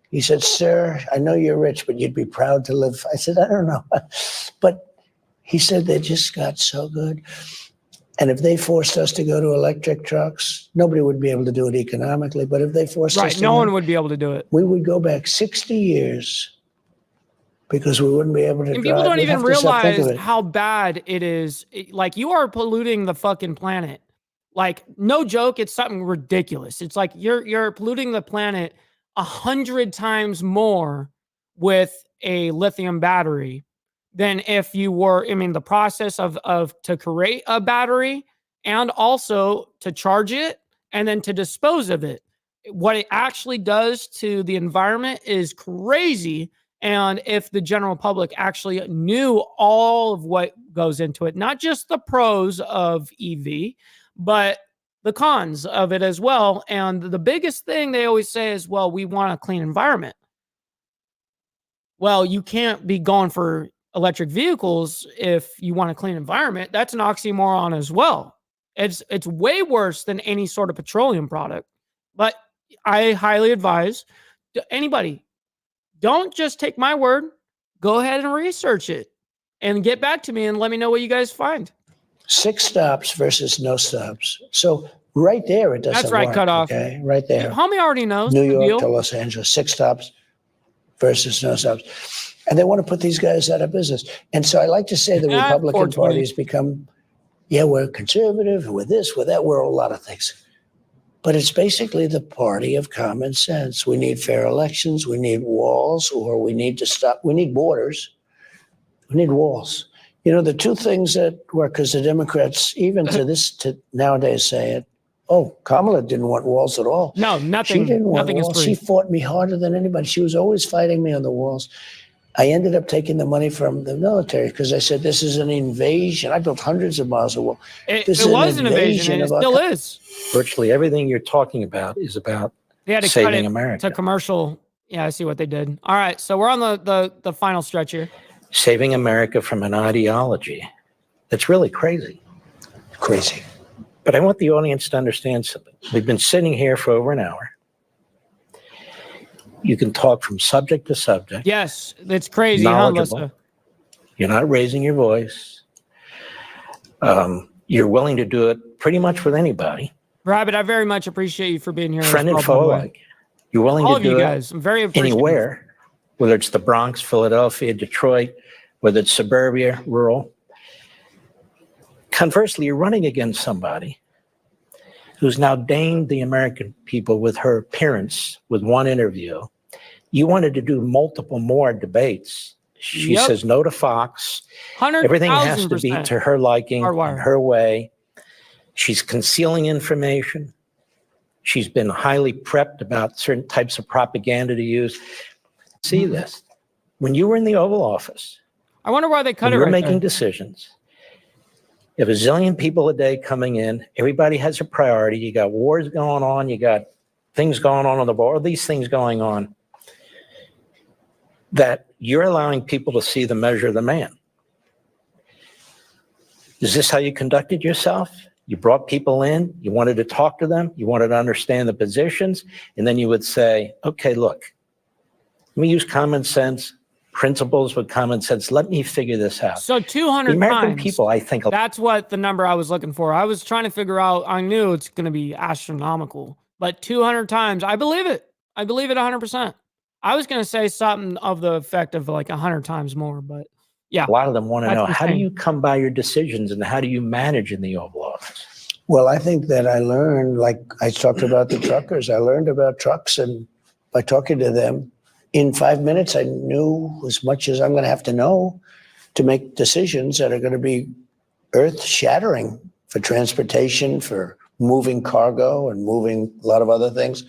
He said, sir, I know you're rich, but you'd be proud to live. I said, I don't know. But he said, they just got so good. And if they forced us to go to electric trucks, nobody would be able to do it economically. But if they forced us to, no one would be able to do it. We would go back 60 years because we wouldn't be able to and drive. People don't even realize how bad it is. Like, you are polluting the fucking planet. Like, no joke, it's something ridiculous. It's like you're polluting the planet 100 times more with a lithium battery than if you were, I mean, the process of to create a battery and also to charge it and then to dispose of it. What it actually does to the environment is crazy. And if the general public actually knew all of what goes into it, not just the pros of EV, but the cons of it as well. And the biggest thing they always say is, well, we want a clean environment. Well, you can't be going for electric vehicles if you want a clean environment. That's an oxymoron as well. It's way worse than any sort of petroleum product. But I highly advise anybody, don't just take my word. Go ahead and research it and get back to me and let me know what you guys find. 6 stops versus no stops. So right there, it doesn't That's right, work, cut off. Okay, right there. Homie already knows. New York to Los Angeles, 6 stops versus no stops. And they want to put these guys out of business. And so I like to say the Republican Party has become, we're conservative, we're this, we're that, we're a lot of things. But it's basically the party of common sense. We need fair elections, we need walls, or we need to stop, we need borders, we need walls. You know, the two things that work, because the Democrats, even to nowadays say it, Kamala didn't want walls at all. No, nothing. She didn't want nothing walls. Is free. She fought me harder than anybody. She was always fighting me on the walls. I ended up taking the money from the military because I said, this is an invasion. I built hundreds of miles of wall. It was an invasion, and it still is. Virtually everything you're talking about is about They had to Saving cut it America. to commercial. Yeah, I see what they did. All right, so we're on the final stretch here. Saving America from an ideology that's really crazy. Crazy. But I want the audience to understand something. We've been sitting here for over an hour. You can talk from subject to subject. Yes, it's crazy, huh, Knowledgeable. Lissa? You're not raising your voice. You're willing to do it pretty much with anybody. Rabbit, I very much appreciate you for being here. Friend as and well, by foe the way. alike. You're willing All to of you do it guys, I'm very appreciative. anywhere, whether it's the Bronx, Philadelphia, Detroit, whether it's suburbia, rural. Conversely, you're running against somebody who's now deigned the American people with her appearance with one interview. You wanted to do multiple more debates. She Yep. says no to Fox. 100,000%. Everything has to be to her liking, Hardwired. and her way. She's concealing information. She's been highly prepped about certain types of propaganda to use. See this. When you were in the Oval Office, I wonder why they cut when it you were right making there. decisions, you have a zillion people a day coming in. Everybody has a priority. You got wars going on. You got things going on the board. These things going on that you're allowing people to see the measure of the man. Is this how you conducted yourself? You brought people in. You wanted to talk to them. You wanted to understand the positions. And then you would say, okay, look, let me use common sense, principles with common sense. Let me figure this out. So 200 The American times. people, I think, That's what the number I was looking for. I was trying to figure out, I knew it's going to be astronomical, but 200 times, I believe it. I believe it 100%. I was going to say something of the effect of like 100 times more, but yeah. a lot of them want to That's know, how do insane. you come by your decisions and how do you manage in the Oval Office? Well, I think that I learned, like I talked about the truckers, I learned about trucks, and by talking to them, in 5 minutes, I knew as much as I'm going to have to know to make decisions that are going to be earth-shattering for transportation, for moving cargo and moving a lot of other things.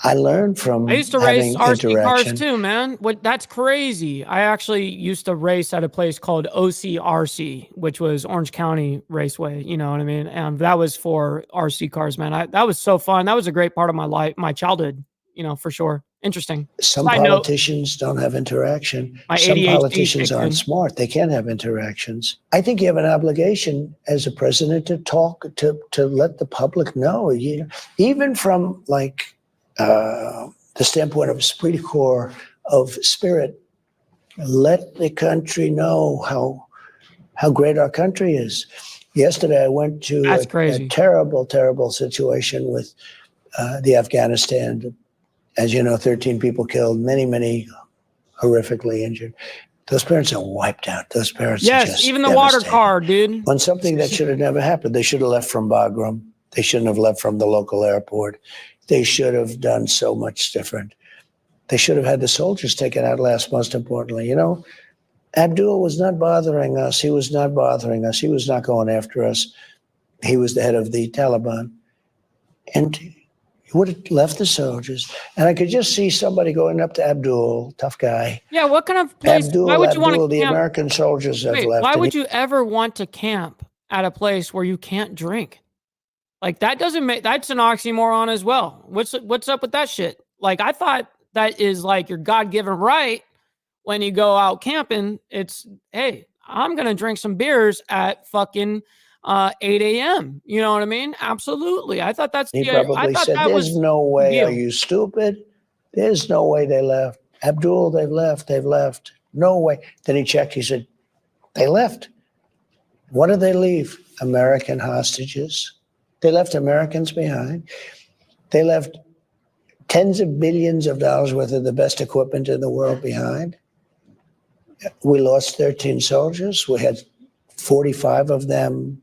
I learned from I used to race having RC cars interaction. too, man. That's crazy. I actually used to race at a place called OCRC, which was Orange County Raceway. You know what I mean? And that was for RC cars, man. That was so fun. That was a great part of my life, my childhood, you know, for sure. Interesting. Some Side note, politicians don't have interaction. My Some ADHD politicians kicked in. aren't smart. They can't have interactions. I think you have an obligation as a president to talk, to let the public know. Even from like the standpoint of esprit de corps, of spirit, let the country know how great our country is. Yesterday, I went to That's a crazy. terrible, terrible situation with the Afghanistan. As you know, 13 people killed, many, many horrifically injured. Those parents are wiped out. Those parents are Yes, just even the water devastated. car, dude. On something that should have never happened. They should have left from Bagram. They shouldn't have left from the local airport. They should have done so much different. They should have had the soldiers taken out last, most importantly. You know, Abdul was not bothering us. He was not bothering us. He was not going after us. He was the head of the Taliban. And he would have left the soldiers. And I could just see somebody going up to Abdul, tough guy. Yeah, what kind of place? Why would you want to the camp? American soldiers have Wait, left. why and would you ever want to camp at a place where you can't drink? Like that doesn't make, that's an oxymoron as well. What's up with that shit? Like I thought that is like your God-given right when you go out camping. It's, hey, I'm gonna drink some beers at fucking 8 a.m. You know what I mean? Absolutely. I thought that's He I probably thought said, that there's was no way. deal. Are you stupid? There's no way they left. Abdul, they've left. They've left. No way. Then he checked. He said, they left. What did they leave? American hostages. They left Americans behind. They left tens of billions of dollars worth of the best equipment in the world behind. We lost 13 soldiers. We had 45 of them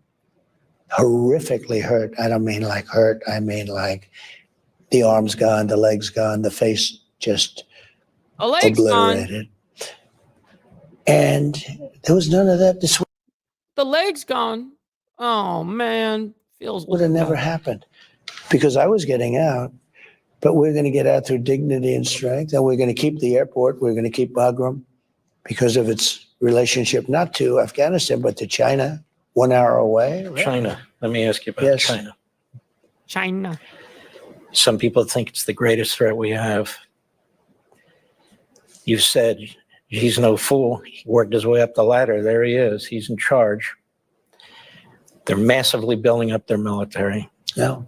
horrifically hurt. I don't mean like hurt. I mean like the arms gone, the legs gone, the face just A leg's gone. obliterated. And there was none of that. This The leg's gone. Oh man, feels would have never happened because I was getting out, but we're going to get out through dignity and strength. And we're going to keep the airport. We're going to keep Bagram because of its relationship, not to Afghanistan, but to China, 1 hour away. Right? China. Let me ask you about Yes. China. China. Some people think it's the greatest threat we have. You said he's no fool. He worked his way up the ladder. There he is. He's in charge. They're massively building up their military, Yeah,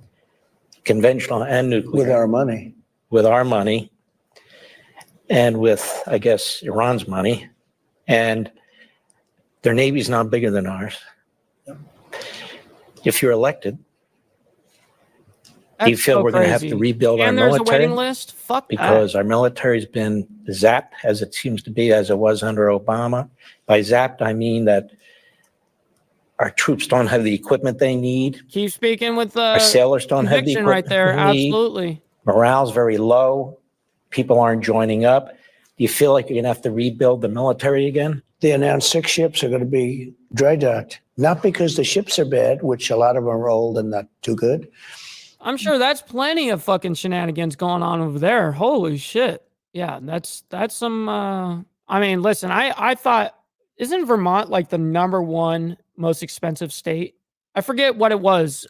conventional and nuclear. with our money. With our money and with, I guess, Iran's money. And their Navy's not bigger than ours. If you're elected, do you That's feel so we're going to have crazy. to rebuild our And there's a military? waiting list? Fuck Because our military's been zapped, as it seems to be, as it was under Obama. By zapped, I mean that our troops don't have the equipment they need. that. Keep speaking with Our sailors don't have the conviction equipment right there. they need. Absolutely. Morale's very low. People aren't joining up. Do you feel like you're going to have to rebuild the military again? They announced 6 ships are going to be dry docked, not because the ships are bad, which a lot of them are old and not too good. I'm sure that's plenty of fucking shenanigans going on over there. Holy shit. Yeah, that's some I mean, listen, I thought, isn't Vermont like the #1 most expensive state? I forget what it was.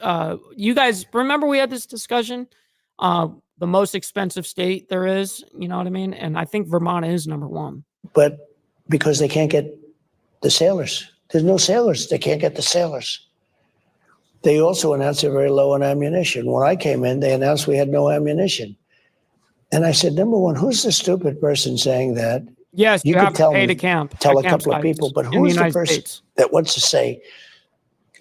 You guys remember we had this discussion? The most expensive state there is, you know what I mean? And I think Vermont is #1. But because they can't get the sailors, there's no sailors. They can't get the sailors. They also announced they're very low on ammunition. When I came in, they announced we had no ammunition. And I said, number one, who's the stupid person saying that? Yes, you could have to pay to camp. Tell at a couple of campsites people, but in the who's the United person States. that wants to say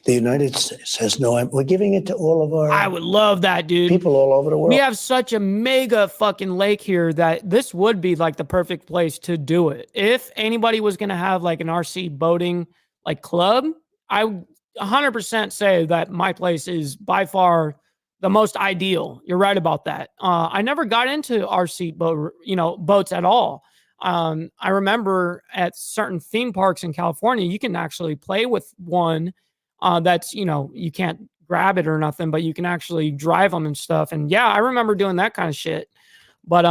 the United States has no, we're giving it to all of our I would love that, dude. people all over the world. We have such a mega fucking lake here that this would be like the perfect place to do it. If anybody was going to have like an RC boating like club, I would 100% say that my place is by far the most ideal. You're right about that. I never got into RC boats at all. I remember at certain theme parks in California, you can actually play with one that's, you can't grab it or nothing, but you can actually drive them and stuff. And yeah, I remember doing that kind of shit. But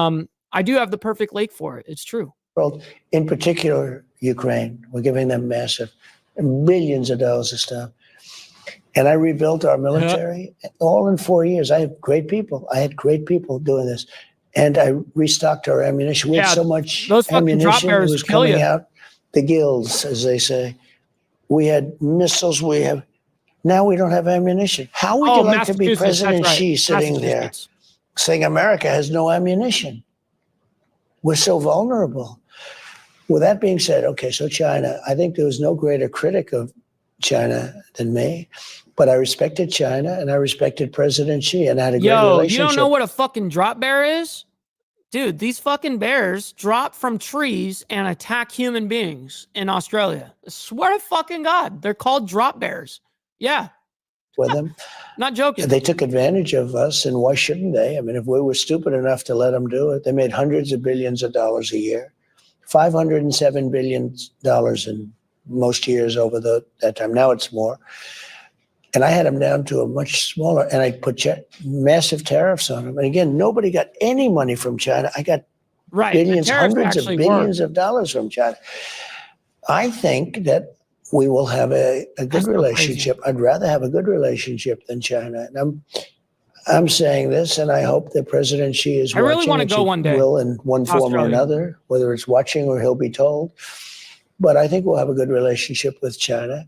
I do have the perfect lake for it. It's true. World, in particular, Ukraine. We're giving them massive billions of dollars of stuff. And I rebuilt our military all in 4 years. I have great people. I had great people doing this. And I restocked our ammunition. We had so much those fucking drop ammunition bearers was kill coming you. out the gills, as they say. We had missiles. Now we don't have ammunition. How would you like to be Massachusetts, President that's right. Xi sitting there Massachusetts. saying America has no ammunition? We're so vulnerable. With that being said, okay, so China, I think there was no greater critic of China than me, but I respected China and I respected President Xi and I had a great relationship. You don't know what a fucking drop bear is? Dude, these fucking bears drop from trees and attack human beings in Australia. I swear to fucking God, they're called drop bears. Yeah, with them. not joking. They took advantage of us, and why shouldn't they? I mean, if we were stupid enough to let them do it, they made hundreds of billions of dollars a year, $507 billion in most years over that time. Now it's more. And I had them down to a much smaller, and I put massive tariffs on them. And again, nobody got any money from China. I got billions, hundreds of billions of dollars from China. I think that we will have a good relationship. I'd rather have a good relationship than China. And I'm saying this, and I hope that President Xi is watching. I really want to go one day. Will in one form or another, whether it's watching or he'll be told. But I think we'll have a good relationship with China.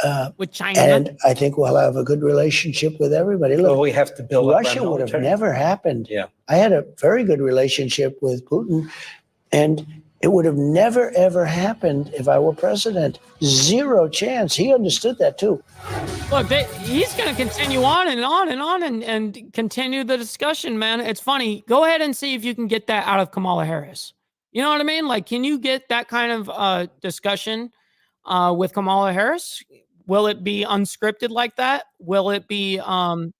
And I think we'll have a good relationship with everybody. Look, well, we have to build Russia would have never happened. Yeah. I had a very good relationship with Putin, and it would have never, ever happened if I were president. Zero chance. He understood that too. Look, he's going to continue on and on and on and continue the discussion, man. It's funny. Go ahead and see if you can get that out of Kamala Harris. You know what I mean? Like, can you get that kind of discussion with Kamala Harris? Will it be unscripted like that? Will it be, you know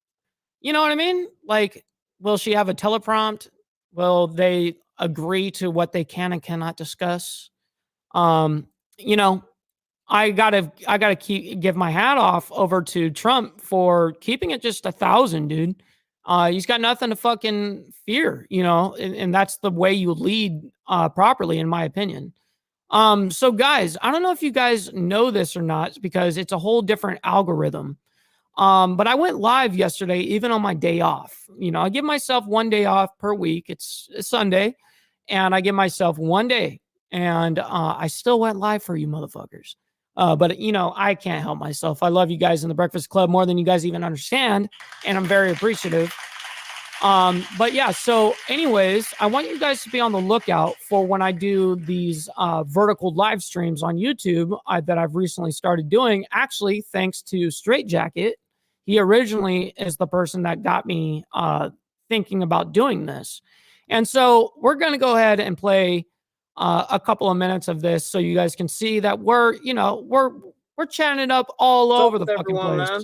what I mean? Like, will she have a teleprompt? Will they agree to what they can and cannot discuss? I gotta give my hat off over to Trump for keeping it just 1,000, dude. He's got nothing to fucking fear, and that's the way you lead properly, in my opinion. So guys, I don't know if you guys know this or not, because it's a whole different algorithm. But I went live yesterday, even on my day off. You know, I give myself 1 day off per week. It's Sunday, and I give myself 1 day, and I still went live for you motherfuckers. But you know, I can't help myself. I love you guys in the Breakfast Club more than you guys even understand, and I'm very appreciative. But yeah, so anyways, I want you guys to be on the lookout for when I do these vertical live streams on YouTube that I've recently started doing. Actually, thanks to Straight Jacket. He originally is the person that got me thinking about doing this. And so we're going to go ahead and play a couple of minutes of this so you guys can see that we're chatting it up all over the fucking place. Man?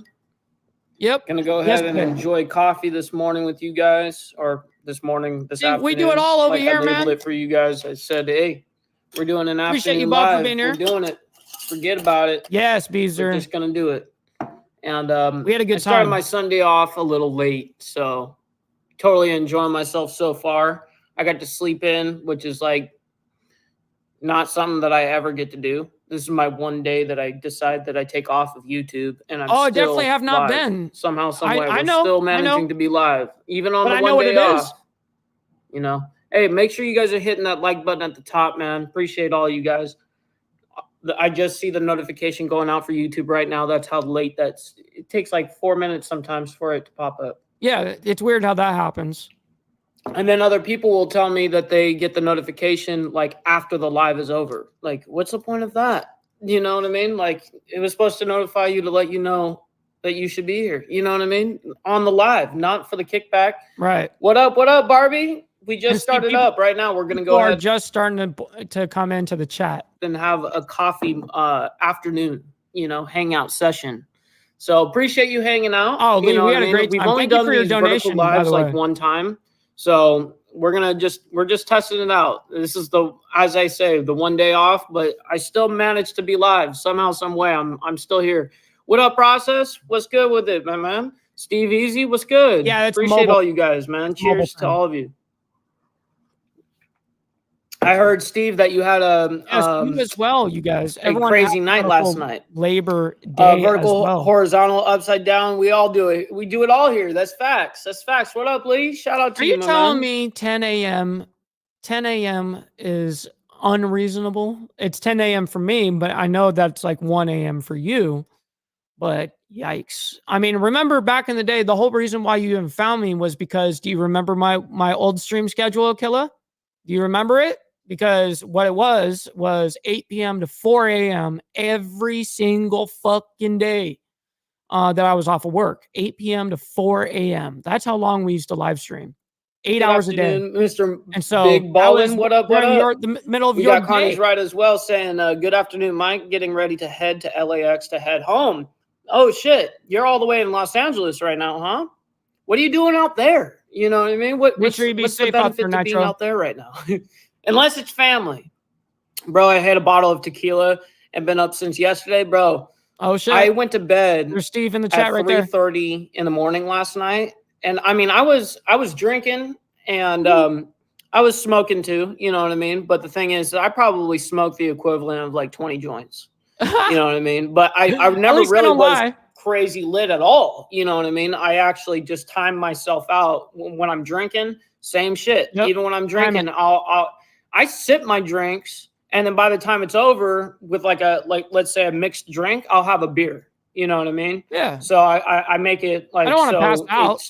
Yep. Gonna go ahead and enjoy coffee this morning with you guys, or this afternoon. We do it all over here, man. I labeled it for you guys. I said, hey, we're doing an afternoon live. We're doing it. Forget about it. Yes, Beezer. We're just gonna do it. And we had a good time. I started my Sunday off a little late, so totally enjoying myself so far. I got to sleep in, which is like not something that I ever get to do. This is my 1 day that I decide that I take off of YouTube, and I'm still definitely have not live. been Somehow, some way, we're still managing to be live, even on the 1 day off. You know, hey, make sure you guys are hitting that like button at the top, man. Appreciate all you guys. I just see the notification going out for YouTube right now. That's how late it takes like 4 minutes sometimes for it to pop up. Yeah, it's weird how that happens. And then other people will tell me that they get the notification like after the live is over. Like, what's the point of that? You know what I mean? Like, it was supposed to notify you to let you know that you should be here. You know what I mean? On the live, not for the kickback. Right. What up, Barbie? We just started up right now. We're going to go ahead. We're just starting to come into the chat. And have a coffee afternoon, hangout session. So appreciate you hanging out. Oh, we had a great time. We've only done these vertical lives like one time. So we're just testing it out. This is as I say, the 1 day off, but I still managed to be live somehow, some way. I'm still here. What up, Process? What's good with it, my man? Steve Easy, what's good? Yeah, it's appreciate all you guys, man. Cheers to all of you. I heard, Steve, that you had you as well, you guys. A crazy night last night. Labor Day vertical, as well. Horizontal, upside down. We all do it. We do it all here. That's facts. What up, Lee? Shout out to you, man. Are you telling me 10 a.m. 10 a.m. is unreasonable? It's 10 a.m. for me, but I know that's like 1 a.m. for you. But yikes. I mean, remember back in the day, the whole reason why you even found me was because, do you remember my old stream schedule, Killa? Do you remember it? Because what it was 8 p.m. to 4 a.m. every single fucking day that I was off of work. 8 p.m. to 4 a.m. That's how long we used to live stream. 8 hours a day. Mr. And so Big Ballin', what up? The middle of your day. We got Connie's right as well saying, good afternoon, Mike. Getting ready to head to LAX to head home. Oh, shit. You're all the way in Los Angeles right now, huh? What are you doing out there? You know what I mean? What's the benefit to being out there right now? Unless it's family. Bro, I had a bottle of tequila and been up since yesterday, bro. Oh, shit. I went to bed. There's Steve in the chat right there. 3:30 in the morning last night. And I mean, I was drinking and I was smoking too, you know what I mean? But the thing is, I probably smoked the equivalent of like 20 joints. You know what I mean? But I never really was crazy lit at all. You know what I mean? I actually just time myself out when I'm drinking. Same shit. Yep. Even when I'm drinking, I sip my drinks, and then by the time it's over with let's say a mixed drink, I'll have a beer. You know what I mean? Yeah. So I make it like, I don't want to pass out.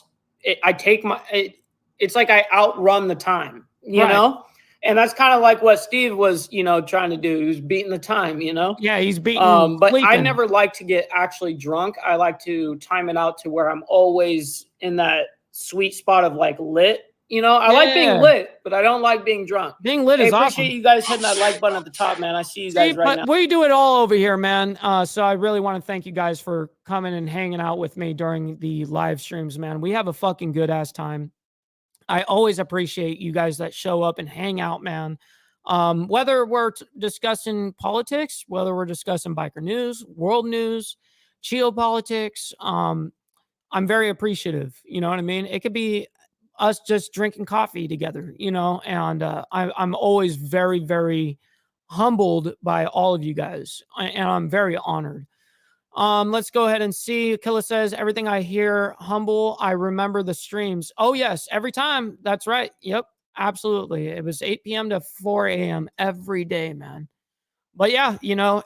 It's like I outrun the time, you know? And that's kind of like what Steve was, trying to do. He was beating the time, Yeah, he's beating. But sleeping. I never like to get actually drunk. I like to time it out to where I'm always in that sweet spot of like lit. I like being lit, but I don't like being drunk. Being lit is awesome. I appreciate you guys hitting that like button at the top, man. I see you guys right now. We do it all over here, man. So I really want to thank you guys for coming and hanging out with me during the live streams, man. We have a fucking good ass time. I always appreciate you guys that show up and hang out, man. Whether we're discussing politics, whether we're discussing biker news, world news, geopolitics, I'm very appreciative. You know what I mean? It could be us just drinking coffee together, and I'm always very, very humbled by all of you guys, and I'm very honored. Let's go ahead and see. Killa says, everything I hear humble, I remember the streams. Oh, yes, every time. That's right. Yep, absolutely. It was 8 p.m. to 4 a.m. every day, man. But yeah,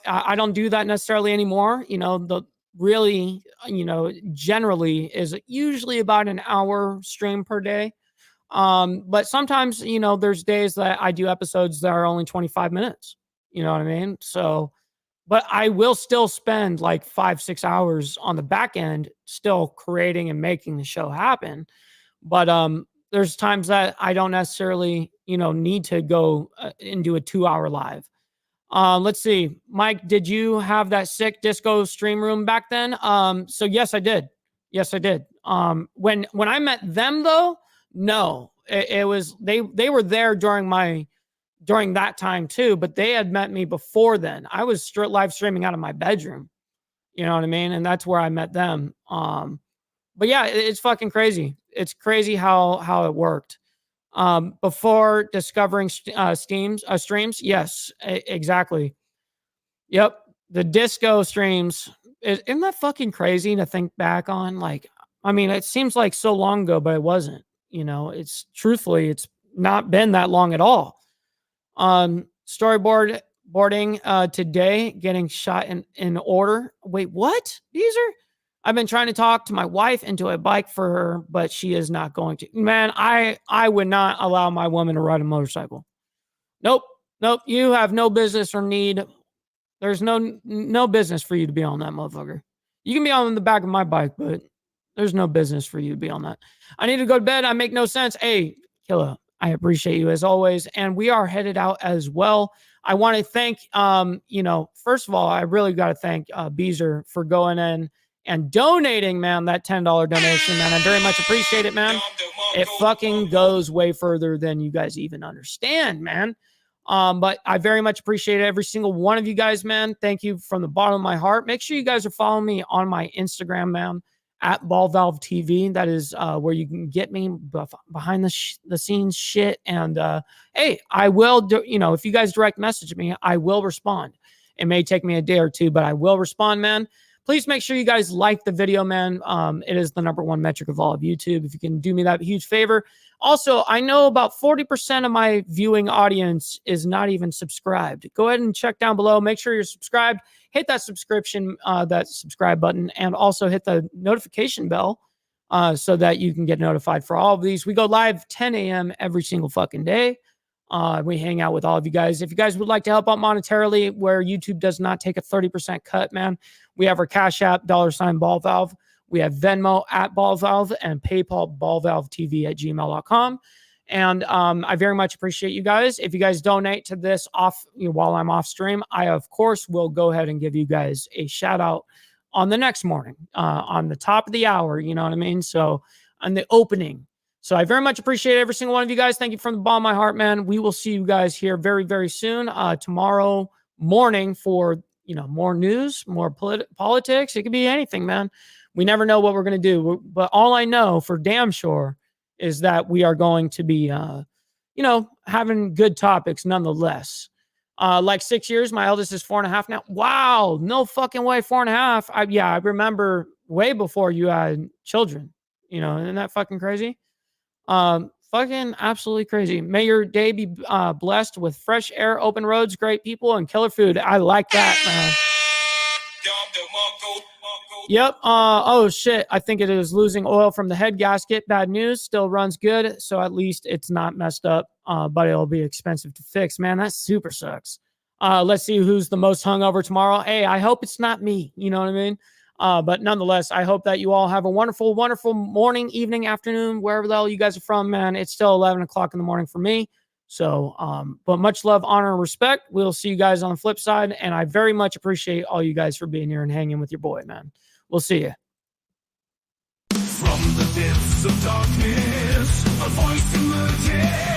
I don't do that necessarily anymore. The really, generally is usually about an hour stream per day. But sometimes, there's days that I do episodes that are only 25 minutes. You know what I mean? So, but I will still spend like 5-6 hours on the back end still creating and making the show happen. But there's times that I don't necessarily, need to go and do a 2-hour live. Let's see, Mike, did you have that sick disco stream room back then? So yes, I did. Yes, I did. When I met them though, no, it was, they were there during that time too, but they had met me before then. I was live streaming out of my bedroom, you know what I mean? And that's where I met them. But yeah, it's fucking crazy. It's crazy how it worked. Before discovering streams. Yes, exactly. Yep. The disco streams. Isn't that fucking crazy to think back on? Like, I mean, it seems like so long ago, but it wasn't, it's truthfully, it's not been that long at all. Boarding today, getting shot in order. Wait, what? Beezer? I've been trying to talk to my wife into a bike for her, but she is not going to. Man, I would not allow my woman to ride a motorcycle. Nope. You have no business or need. There's no business for you to be on that motherfucker. You can be on the back of my bike, but there's no business for you to be on that. I need to go to bed. I make no sense. Hey, Killa, I appreciate you as always. And we are headed out as well. I want to thank, first of all, I really got to thank Beezer for going in and donating, man, that $10 donation, man. I very much appreciate it, man. It fucking goes way further than you guys even understand, man. But I very much appreciate every single one of you guys, man. Thank you from the bottom of my heart. Make sure you guys are following me on my Instagram, man, at Ball Valve TV. That is where you can get me behind the scenes shit. And hey, I will do, if you guys direct message me, I will respond. It may take me a day or two, but I will respond, man. Please make sure you guys like the video, man. It is the #1 metric of all of YouTube. If you can do me that huge favor. Also, I know about 40% of my viewing audience is not even subscribed. Go ahead and check down below. Make sure you're subscribed. Hit that subscribe button, and also hit the notification bell so that you can get notified for all of these. We go live 10 a.m. every single fucking day. We hang out with all of you guys. If you guys would like to help out monetarily, where YouTube does not take a 30% cut, man, we have our Cash App, $Ball Valve. We have Venmo at Ball Valve and PayPal ballvalvetv@gmail.com. And I very much appreciate you guys. If you guys donate to this while I'm off stream, I, of course, will go ahead and give you guys a shout out on the next morning, on the top of the hour. You know what I mean? So on the opening. So I very much appreciate every single one of you guys. Thank you from the bottom of my heart, man. We will see you guys here very, very soon. Tomorrow morning for, more news, more politics. It could be anything, man. We never know what we're going to do. But all I know for damn sure is that we are going to be, having good topics nonetheless. Like 6 years, my eldest is 4.5 now. Wow. No fucking way. 4.5. I remember way before you had children, isn't that fucking crazy? Fucking absolutely crazy. May your day be blessed with fresh air, open roads, great people, and killer food. I like that, man. Yep. Oh shit. I think it is losing oil from the head gasket. Bad news. Still runs good, so at least it's not messed up. But it'll be expensive to fix. Man, that super sucks. Let's see who's the most hungover tomorrow. Hey, I hope it's not me. You know what I mean? But nonetheless, I hope that you all have a wonderful, wonderful morning, evening, afternoon, wherever the hell you guys are from, man. It's still 11 o'clock in the morning for me. So, but much love, honor, and respect. We'll see you guys on the flip side. And I very much appreciate all you guys for being here and hanging with your boy, man. We'll see you. From the depths of darkness, a voice emerges.